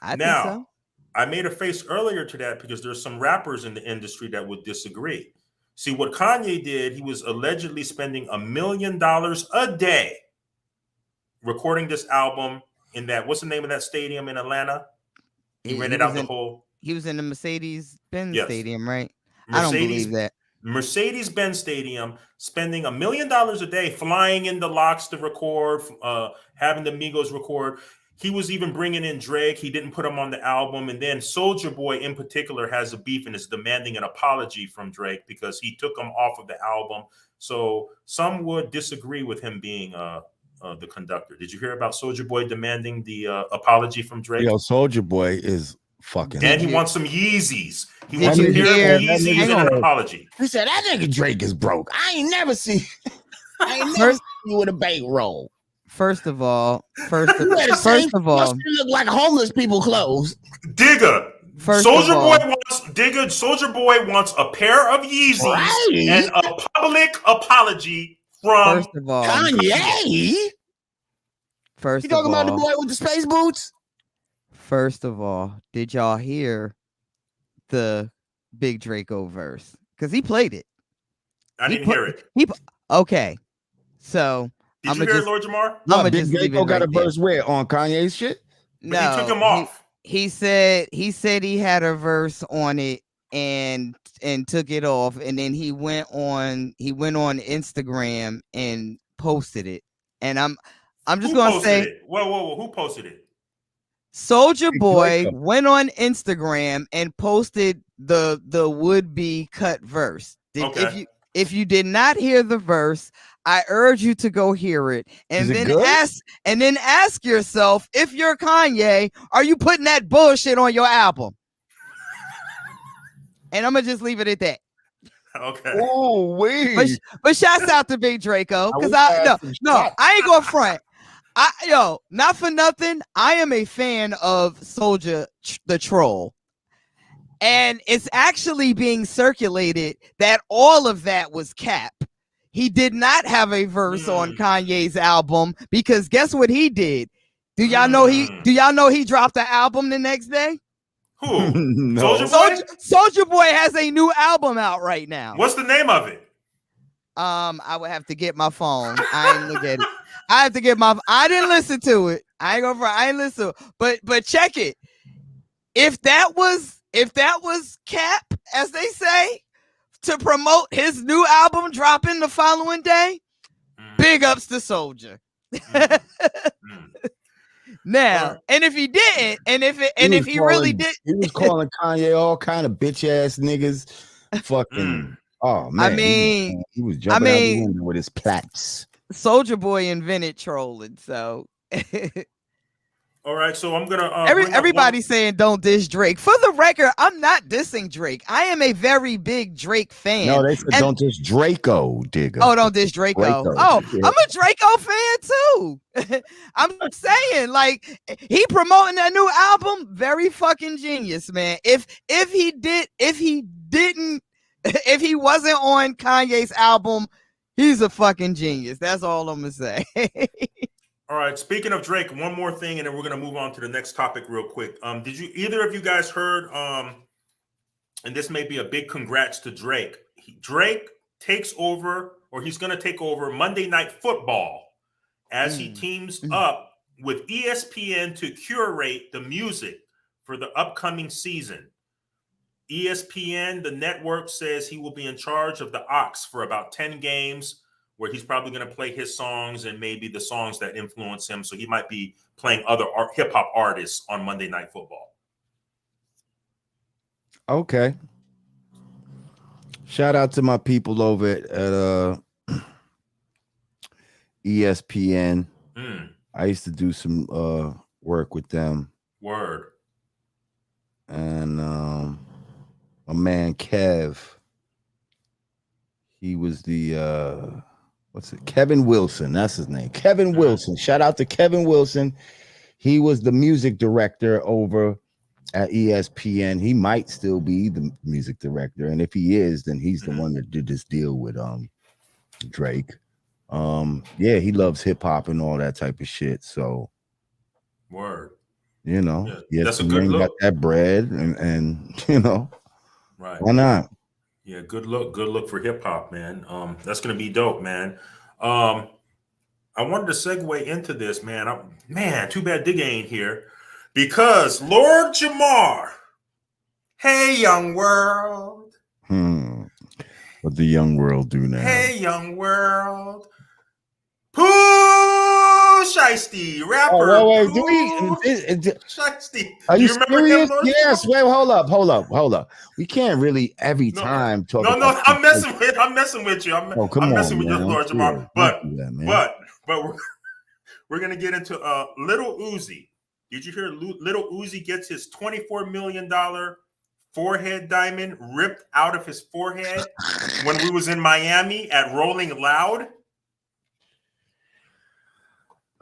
I think so. I made a face earlier to that because there's some rappers in the industry that would disagree. See, what Kanye did, he was allegedly spending $1 million a day recording this album in that, what's the name of that stadium in Atlanta? He rented out the whole. He was in the Mercedes-Benz Stadium, right? I don't believe that. Mercedes-Benz Stadium, spending $1 million a day, flying in the Locks to record, having the Migos record. He was even bringing in Drake. He didn't put him on the album. And then Soulja Boy in particular has a beef and is demanding an apology from Drake because he took him off of the album. So some would disagree with him being the conductor. Did you hear about Soulja Boy demanding the apology from Drake? Yo, Soulja Boy is fucking. And he wants some Yeezys. He Did wants you a pair hear- of Yeezys hang and an on. apology. He said that nigga Drake is broke. I ain't never seen you with a bankroll. First of all, You look like homeless people clothes. Digga. First of Soulja all- Boy wants a pair of Yeezys Right. and a public apology from first of all, Kanye. first You of talking about the all, boy with the space boots? first of all, did y'all hear the Big Draco verse? Because he played it. I didn't hear it. Okay, so Did I'ma you hear just- it, Lord Jamar? I'ma Big just leave Draco it got right a there. verse where on Kanye's shit? But No, he took him off. He said he had a verse on it and took it off, and then he went on Instagram and posted it. And I'm just Who gonna posted say it? Whoa. Who posted it? Soulja Big Boy Draco. went on Instagram and posted the would-be cut verse. Okay. If you did not hear the verse, I urge you to go hear it and Is it then good? ask yourself, if you're Kanye, are you putting that bullshit on your album? And I'm gonna just leave it at that. Okay. Oh, wait. But shouts out to Big Draco, because I I ain't gonna front. Not for nothing, I am a fan of Soulja the Troll. And it's actually being circulated that all of that was cap. He did not have a verse on Kanye's album, because guess what he did? Do y'all know he dropped the album the next day? Who? No. Soulja Boy? Soulja Boy has a new album out right now. What's the name of it? I would have to get my phone. I ain't look at it. I didn't listen to it. I ain't gonna. I ain't listen. But check it. If that was cap, as they say, to promote his new album dropping the following day, big ups to Soulja. Now, and if he didn't, if he really did, he was calling Kanye all kind of bitch ass niggas. Fucking. Oh man. I mean, he was jumping out the window with his plaits. Soulja Boy invented trolling, so. All right, so I'm gonna. Everybody's saying don't diss Drake. For the record, I'm not dissing Drake. I am a very big Drake fan. No, they said don't diss Draco, Digga. Oh, don't diss Draco. Oh, I'm a Draco fan too. I'm saying, like, he promoting that new album, very fucking genius, man. If he wasn't on Kanye's album, he's a fucking genius. That's all I'm gonna say. All right. Speaking of Drake, one more thing, and then we're gonna move on to the next topic real quick. Did you either of you guys heard? And this may be a big congrats to Drake. Drake takes over, or he's gonna take over Monday Night Football as he teams up with ESPN to curate the music for the upcoming season. ESPN, the network, says he will be in charge of the aux for about 10 games, where he's probably going to play his songs and maybe the songs that influence him. So he might be playing other hip-hop artists on Monday Night Football. Okay. Shout out to my people over at ESPN. I used to do some work with them. Word. And my man Kev, he was the Kevin Wilson, that's his name. Kevin Wilson. Shout out to Kevin Wilson. He was the music director over at ESPN. He might still be the music director, and if he is, then he's the one that did this deal with Drake. Yeah, he loves hip hop and all that type of shit. So, word. You know, yeah, that's a good look. Got that bread, and you know, right? Why not? Yeah, good look for hip hop, man. That's gonna be dope, man. I wanted to segue into this, man. Too bad Digga ain't here, because Lord Jamar. Hey, young world. What the young world do now? Hey, young world. Pooh Shiesty, rapper. Oh, wait, Shiesty. Are you serious? Him, Lord Yes. Jamar? Wait, hold up. We can't really every time talk. No, I'm messing with you. Oh, come I'm on, messing with you, man. Lord Jamar. But We're gonna get into Little Uzi. Did you hear Little Uzi gets his $24 million forehead diamond ripped out of his forehead when we was in Miami at Rolling Loud?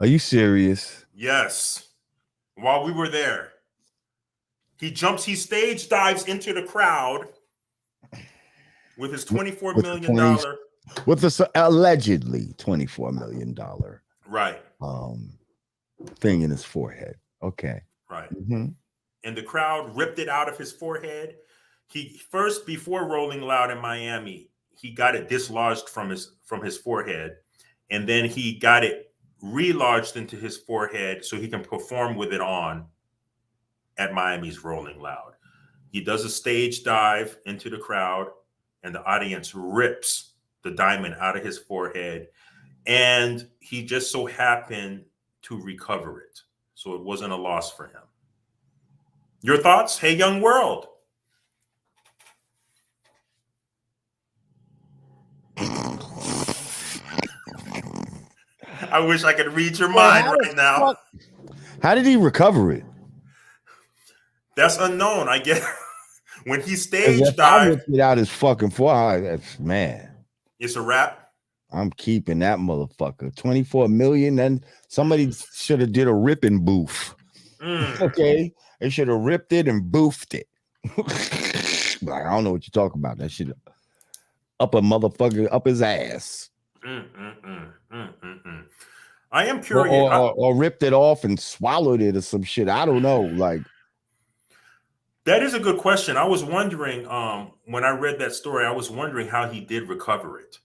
Are you serious? Yes. While we were there. He stage dives into the crowd with his $24 million. With this allegedly $24 million Right. Thing in his forehead. Okay. Right. Mm-hmm. And the crowd ripped it out of his forehead. He first, before Rolling Loud in Miami, he got it dislodged from his forehead, and then he got it relodged into his forehead so he can perform with it on at Miami's Rolling Loud. He does a stage dive into the crowd, and the audience rips the diamond out of his forehead, and he just so happened to recover it. So it wasn't a loss for him. Your thoughts? Hey, young world. I wish I could read your mind right now. How did he recover it? That's unknown. I guess when he stage dived, I ripped it out his fucking forehead. That's, man. It's a wrap. I'm keeping that motherfucker. 24 million. Then somebody should have did a ripping booth. Okay, they should have ripped it and boofed it. Like, I don't know what you're talking about. That shit up a motherfucker up his ass. I am curious. Or ripped it off and swallowed it or some shit. I don't know. Like, that is a good question. I was wondering when I read that story, I was wondering how he did recover it.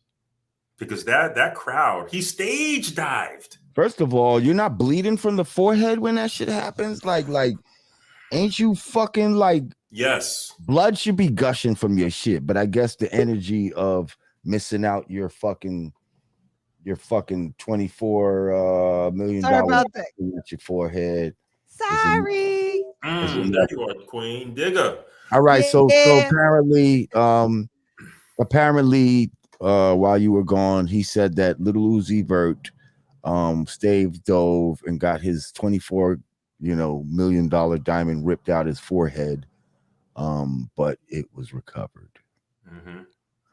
Because that crowd, he stage dived. First of all, you're not bleeding from the forehead when that shit happens. Like, ain't you fucking like? Yes. Blood should be gushing from your shit, but I guess the energy of missing out your fucking $24 million Sorry about that. at your forehead. Sorry. There you are, Queen Digga. All right, Yeah. so apparently, while you were gone, he said that Little Uzi Vert stave dove and got his $24 million diamond ripped out his forehead, but it was recovered.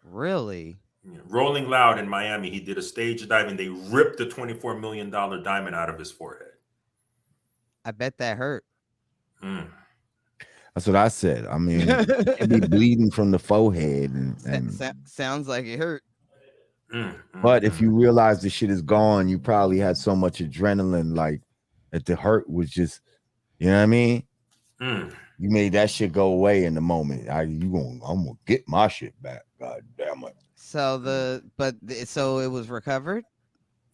Really? Yeah. Rolling Loud in Miami, he did a stage dive and they ripped the $24 million diamond out of his forehead. I bet that hurt. That's what I said. I mean, it'd be bleeding from the forehead, and sounds like it hurt. But if you realize the shit is gone, you probably had so much adrenaline, like that the hurt was just, you know what I mean? You made that shit go away in the moment. I'm gonna get my shit back. God damn it. So so it was recovered?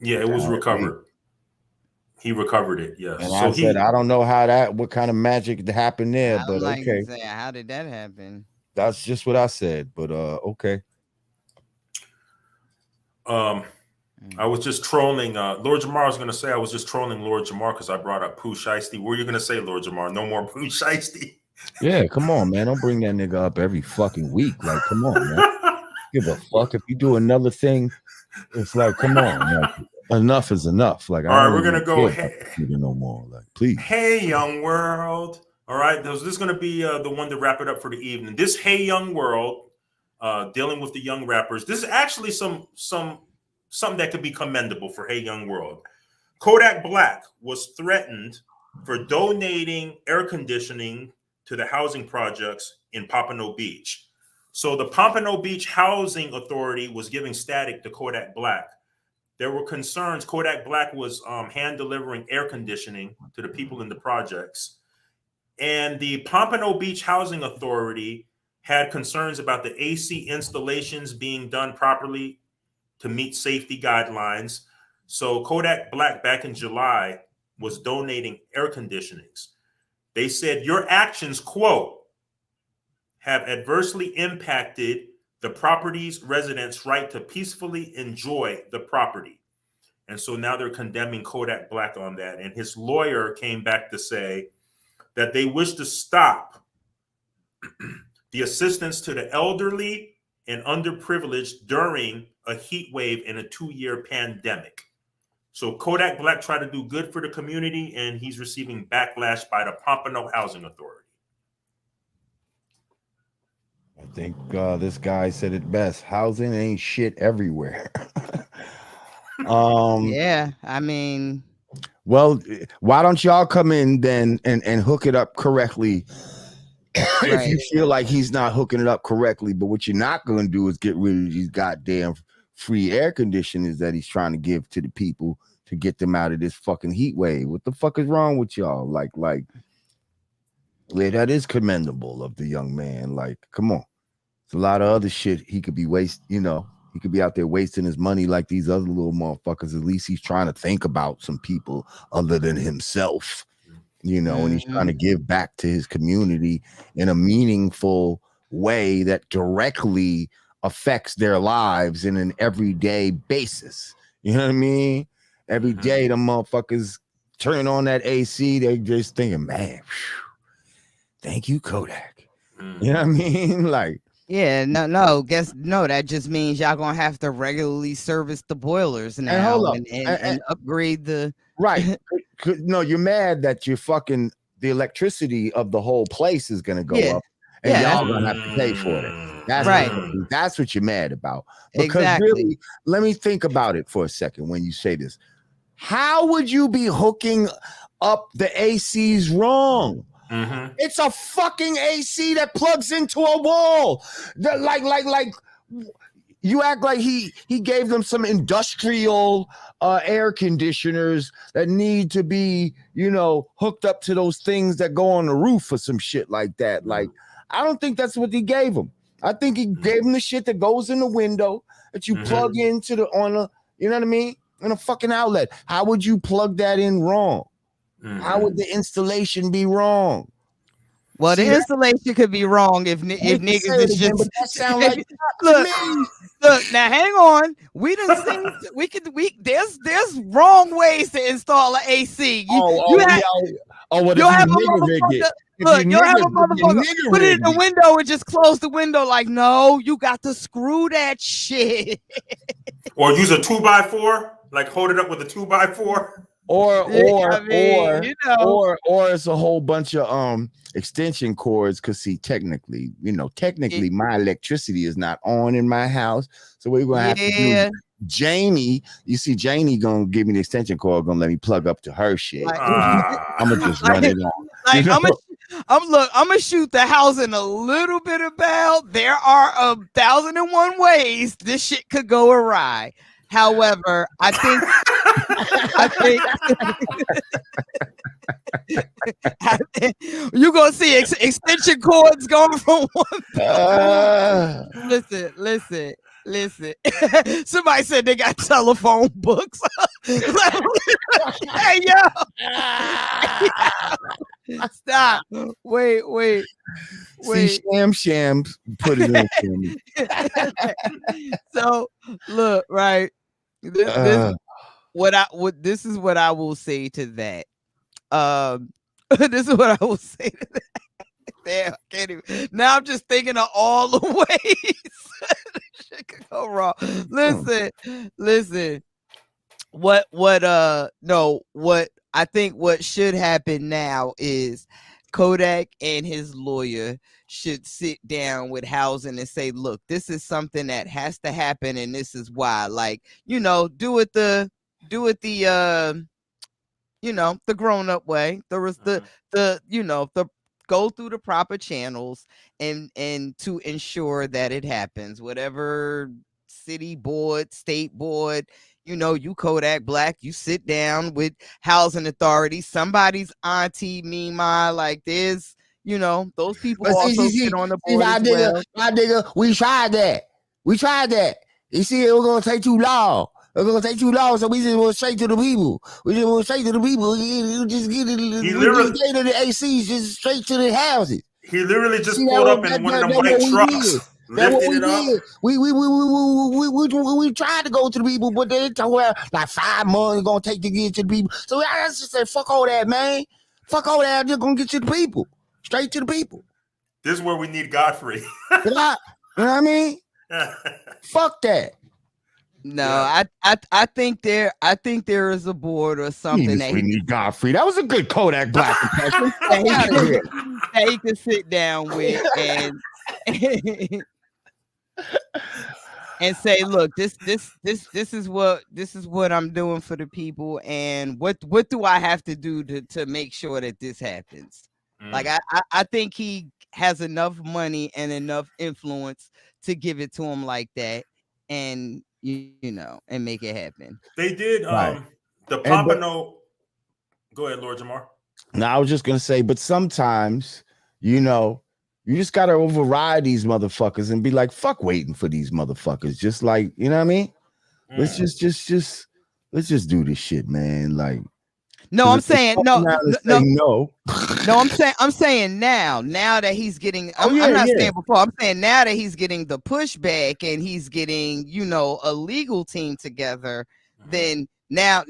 Yeah, it was recovered. He recovered it, yes. And so I said, I don't know what kind of magic happened there, but okay. How did that happen? That's just what I said, but okay. I was just trolling. Lord Jamar was going to say I was just trolling Lord Jamar because I brought up Pooh Shiesty. What were you going to say, Lord Jamar? No more Pooh Shiesty. Yeah, come on, man. Don't bring that nigga up every fucking week. Like, come on, man. Give a fuck. If you do another thing, it's like, come on, man. Enough is enough. Like, all right, we're going to go. No more. Like, please. Hey, young world. All right, this is going to be the one to wrap it up for the evening. This Hey, young world, dealing with the young rappers. This is actually something that could be commendable for Hey Young World. Kodak Black was threatened for donating air conditioning to the housing projects in Pompano Beach. So the Pompano Beach Housing Authority was giving static to Kodak Black. There were concerns. Kodak Black was hand delivering air conditioning to the people in the projects. And the Pompano Beach Housing Authority had concerns about the AC installations being done properly to meet safety guidelines. So Kodak Black back in July was donating air conditionings. They said your actions, quote, have adversely impacted the property's residents' right to peacefully enjoy the property. And so now they're condemning Kodak Black on that. And his lawyer came back to say that they wish to stop the assistance to the elderly and underprivileged during a heat wave in a 2-year pandemic. So Kodak Black tried to do good for the community, and he's receiving backlash by the Pompano Housing Authority. I think this guy said it best. Housing ain't shit everywhere. Yeah, I mean, well, why don't y'all come in then and hook it up correctly? If you feel like he's not hooking it up correctly, but what you're not going to do is get rid of these goddamn free air conditioners that he's trying to give to the people to get them out of this fucking heat wave. What the fuck is wrong with y'all? Like, yeah, that is commendable of the young man. Like, come on. It's a lot of other shit he could be he could be out there wasting his money like these other little motherfuckers. At least he's trying to think about some people other than himself, and he's trying to give back to his community in a meaningful way that directly affects their lives in an everyday basis. You know what I mean? Every day the motherfuckers turn on that AC, they just thinking, man, thank you, Kodak. You know what I mean? Like, yeah, no, that just means y'all gonna have to regularly service the boilers now and upgrade the right. No, you're mad that you're fucking the electricity of the whole place is gonna go up, and y'all gonna have to pay for it. That's right. That's what you're mad about. Because really, let me think about it for a second when you say this. How would you be hooking up the ACs wrong? It's a fucking AC that plugs into a wall. Like you act like he gave them some industrial air conditioners that need to be, hooked up to those things that go on the roof or some shit like that. Like, I don't think that's what he gave them. I think he gave them the shit that goes in the window that you plug into you know what I mean? In a fucking outlet. How would you plug that in wrong? How would the installation be wrong? Well, the installation could be wrong if niggas is just. But that sound like look. Now, hang on. We done seen. There's wrong ways to install an AC. You'll have a motherfucker. Look, you'll have a motherfucker put it in the window and just close the window. Like, no, you got to screw that shit. Or use a 2x4. Like, hold it up with a 2x4. Or it's a whole bunch of extension cords. Because see, technically, my electricity is not on in my house. So what we're gonna have to do, Janie, you see, Janie gonna give me the extension cord, gonna let me plug up to her shit. I'm gonna just run it on. Like, I'm gonna shoot the house in a little bit about. There are 1,001 ways this shit could go awry. However, I think you're gonna see extension cords going from one. Listen. Somebody said they got telephone books. Hey, yo. Stop. Wait. See, Shams put it in. So look, right. This is what I will say to that. This is what I will say to that. Damn, I can't even. Now I'm just thinking of all the ways shit could go wrong. Listen. What I think what should happen now is Kodak and his lawyer should sit down with housing and say, look, this is something that has to happen, and this is why. Like, do it the grown-up way. There was the go through the proper channels and to ensure that it happens. Whatever city board, state board, you Kodak Black, you sit down with housing authority, somebody's auntie, meanwhile, like there's, those people also sit on the board as well. Rah Digga, we tried that. You see, it was going to take too long. So we just went straight to the people. You just get it. To the ACs, just straight to the houses. He literally just pulled up in one of them white trucks. That's what we did. We tried to go to the people, but they told us like 5 months gonna take to get to the people. So I just said, fuck all that, man. Fuck all that. I'm just gonna get to the people. Straight to the people. This is where we need Godfrey. You know what I mean? Fuck that. No, Yeah. I think there is a board or something that We need Godfrey. That was a good Kodak Black impression. that Get out of here. he could sit down with and and say, look, this is what I'm doing for the people, and what do I have to do to make sure that this happens? Like I think he has enough money and enough influence to give it to him like that, and you know, and make it happen. They did Right. the And but Pompano. Go ahead, Lord Jamar. now I was just gonna say, but sometimes, you know, you just gotta override these motherfuckers and be like, fuck waiting for these motherfuckers. Just like, you know what I mean? Let's let's just do this shit, man. Like, No, 'cause I'm if they saying come no, around and no, say no. no. I'm saying now that he's getting. Oh, I'm not yeah. saying before. I'm saying now that he's getting the pushback and he's getting, you know, a legal team together. Then now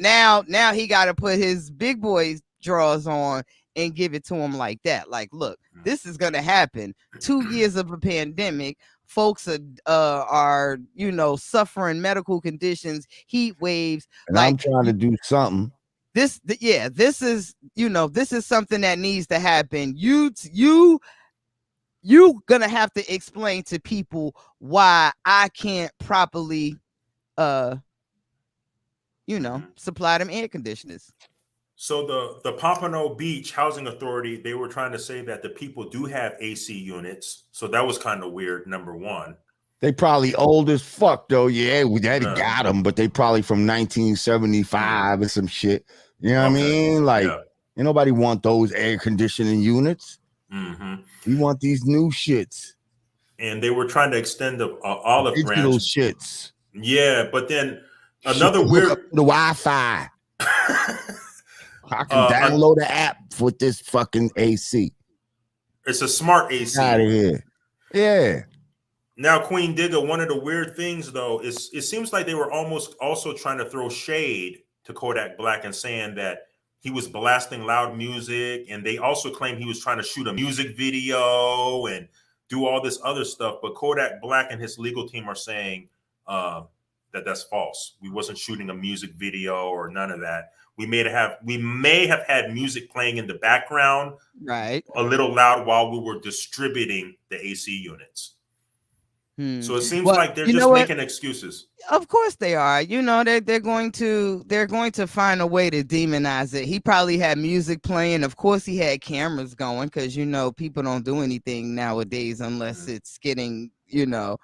he got to put his big boy draws on and give it to him like that. Like, look, this is gonna happen. 2 years of a pandemic. Folks are you know, suffering medical conditions, heat waves. And Like, I'm trying to do something. this is, you know, this is something that needs to happen. You gonna have to explain to people why I can't properly you know, supply them air conditioners. So the Pompano Beach Housing Authority, they were trying to say that the people do have AC units. So that was kind of weird, number one. They probably old as fuck though. Yeah, we daddy Yeah. got them, but they probably from 1975 or some shit. You know what I mean? Like, ain't nobody want those air conditioning units. We want these new shits. And they were trying to extend the olive digital branch. shits. Yeah, but then Shit another to weird hook up to the Wi-Fi. I can download the app with this fucking AC. It's a smart AC. Out of here. Yeah. Now, Queen Digga, one of the weird things though is it seems like they were almost also trying to throw shade to Kodak Black and saying that he was blasting loud music, and they also claimed he was trying to shoot a music video and do all this other stuff. But Kodak Black and his legal team are saying that that's false. We wasn't shooting a music video or none of that. We may have had music playing in the background, right, a little loud while we were distributing the AC units. So it seems like they're just making excuses. Of course they are. You know, they're going to find a way to demonize it. He probably had music playing. Of course he had cameras going, because, you know, people don't do anything nowadays unless it's getting, you know,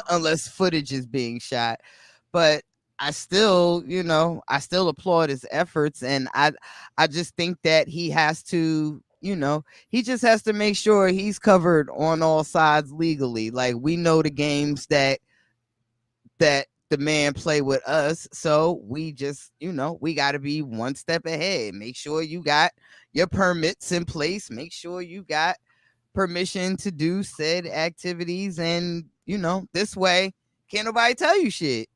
unless footage is being shot. But I still, you know, applaud his efforts, and I just think that he has to, you know, he just has to make sure he's covered on all sides legally. Like, we know the games that the man play with us, so we just, you know, we got to be one step ahead. Make sure you got your permits in place, make sure you got permission to do said activities, and, you know, this way can't nobody tell you shit.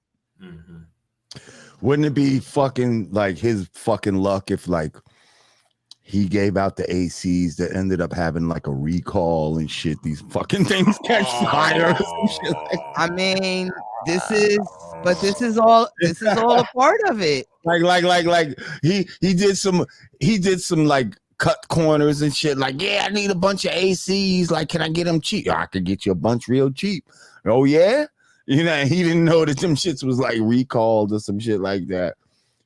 Wouldn't it be fucking like his fucking luck if like he gave out the ACs that ended up having like a recall and shit? These fucking things catch fire or some shit like that. I mean, this is all a part of it. Like he did some like cut corners and shit. Like, yeah, I need a bunch of ACs. Like, can I get them cheap? I could get you a bunch real cheap. Oh yeah, you know, he didn't know that them shits was like recalled or some shit like that.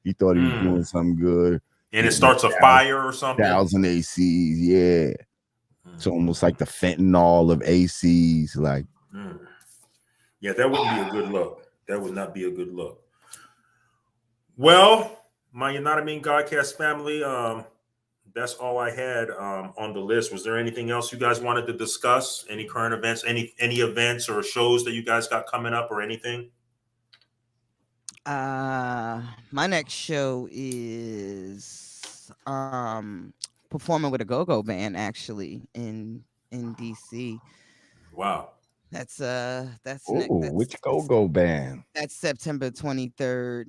He thought he was doing something good. And it starts a fire or something. 1,000 ACs, yeah. It's almost like the fentanyl of ACs, like. Yeah, that wouldn't be a good look. That would not be a good look. Well, my Unanimate Godcast family, that's all I had on the list. Was there anything else you guys wanted to discuss? Any current events, any events or shows that you guys got coming up or anything? My next show is performing with a go-go band, actually, in DC. Wow. That's which go-go band? That's September 23rd.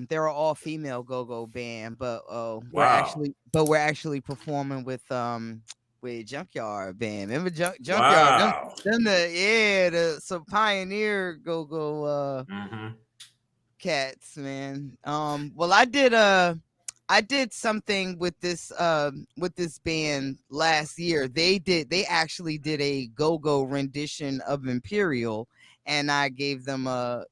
They're an all-female go-go band, but we're actually performing with Junkyard band. Remember Junkyard? Wow. Them some pioneer go-go cats, man. Well, I did something with this band last year. They actually did a go-go rendition of Imperial, and I gave them I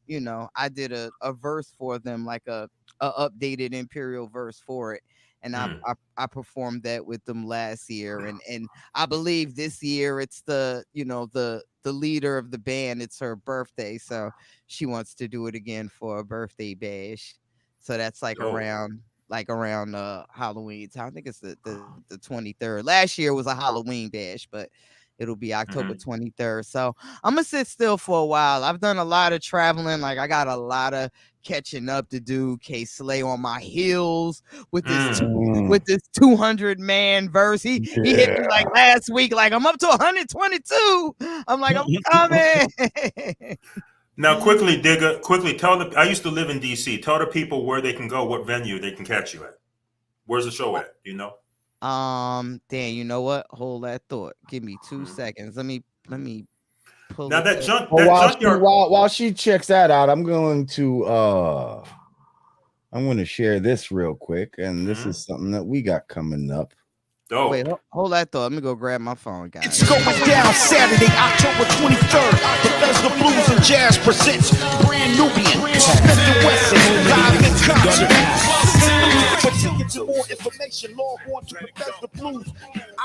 did a verse for them, like a updated Imperial verse for it. And I performed that with them last year, and I believe this year it's the leader of the band. It's her birthday, so she wants to do it again for a birthday bash. So that's like around Halloween time. I think it's the 23rd. Last year was a Halloween bash, but it'll be October 23rd. So I'm gonna sit still for a while. I've done a lot of traveling. Like I got a lot of catching up to do. K Slay on my heels with this 200-man verse. He hit me like last week. Like I'm up to 122. I'm like, I'm coming. Now, quickly, Digga, tell the. I used to live in DC. Tell the people where they can go, what venue they can catch you at. Where's the show at? Do you know? Dan, you know what? Hold that thought. Give me 2 seconds. Let me pull. Now that junkyard. While she checks that out, I'm going to share this real quick, and this is something that we got coming up. Dope. Wait, hold that thought. Let me go grab my phone, guys. It's going down Saturday, October 23rd. Bethesda Blues and Jazz presents Brand Nubian, Smith & Wesson, live in concert. For tickets and more information, log on to Bethesda Blues,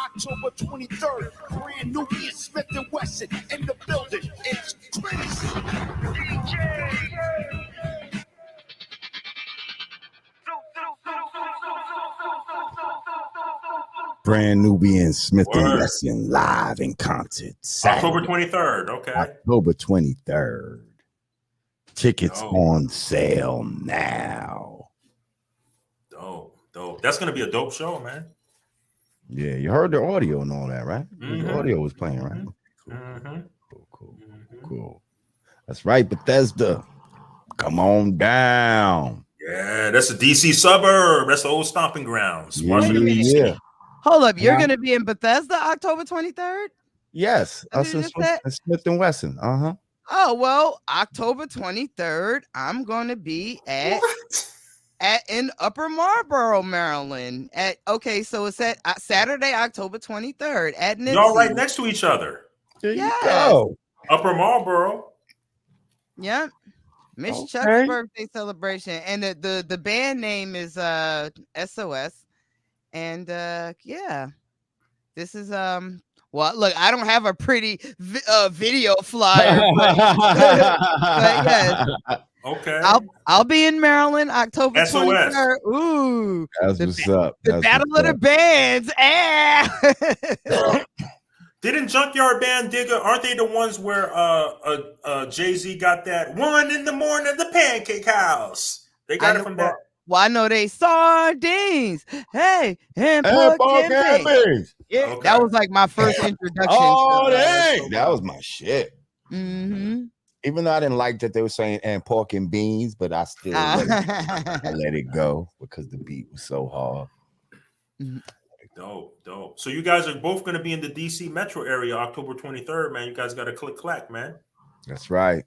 October 23rd. Brand Nubian, Smith & Wesson in the building. It's crazy. Brand Nubian, Smith & Wesson live in concert. Saturday, October 23rd. Okay. October 23rd. Tickets on sale now. Dope. That's going to be a dope show, man. Yeah, you heard the audio and all that, right? The audio was playing, right? Cool. That's right, Bethesda. Come on down. Yeah, that's a DC suburb. That's the old stomping grounds. Yeah. Hold up, you're gonna be in Bethesda October 23rd? Yes, us and Smith & Wesson. Oh well, October 23rd, I'm gonna be in Upper Marlboro, Maryland. So it's at Saturday, October 23rd at Nipsey. Y'all right next to each other. There you go. Upper Marlboro. Yep. Miss Chuck's birthday celebration, and the band name is SOS. And this is well, look, I don't have a pretty video flyer, but yes. Okay. I'll be in Maryland October 23rd. Ooh, that's what's up. The Battle of the Bands. Didn't Junkyard Band Digga, aren't they the ones where Jay-Z got that 1 a.m, the Pancake House? They got it from that. Well, I know they sardines. Hey, and pork and beans. Yeah, okay. That was like my first introduction. Oh, dang. That was my shit. Mm-hmm. Even though I didn't like that they were saying and pork and beans, but I still let it go because the beat was so hard. Dope. So you guys are both going to be in the DC metro area October 23rd, man. You guys got to click clack, man. That's right.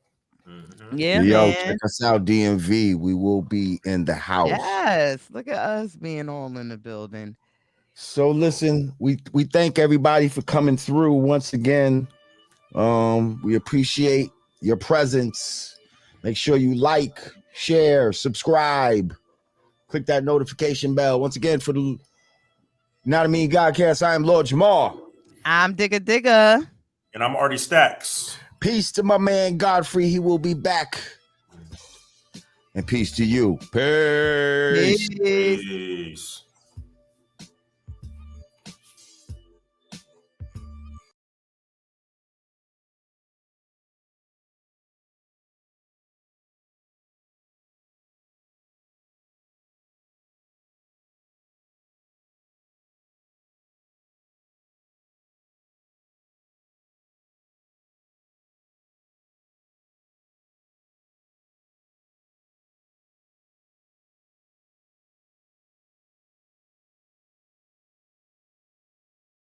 Yeah, yo, man. check us out, DMV. We will be in the house. Yes, look at us being all in the building. So listen, we thank everybody for coming through once again. We appreciate your presence. Make sure you like, share, subscribe, click that notification bell. Once again, for the Not a Mean Godcast, I am Lord Jamar. I'm Digga. And I'm Artie Stacks. Peace to my man Godfrey. He will be back. And peace to you. Peace. Peace.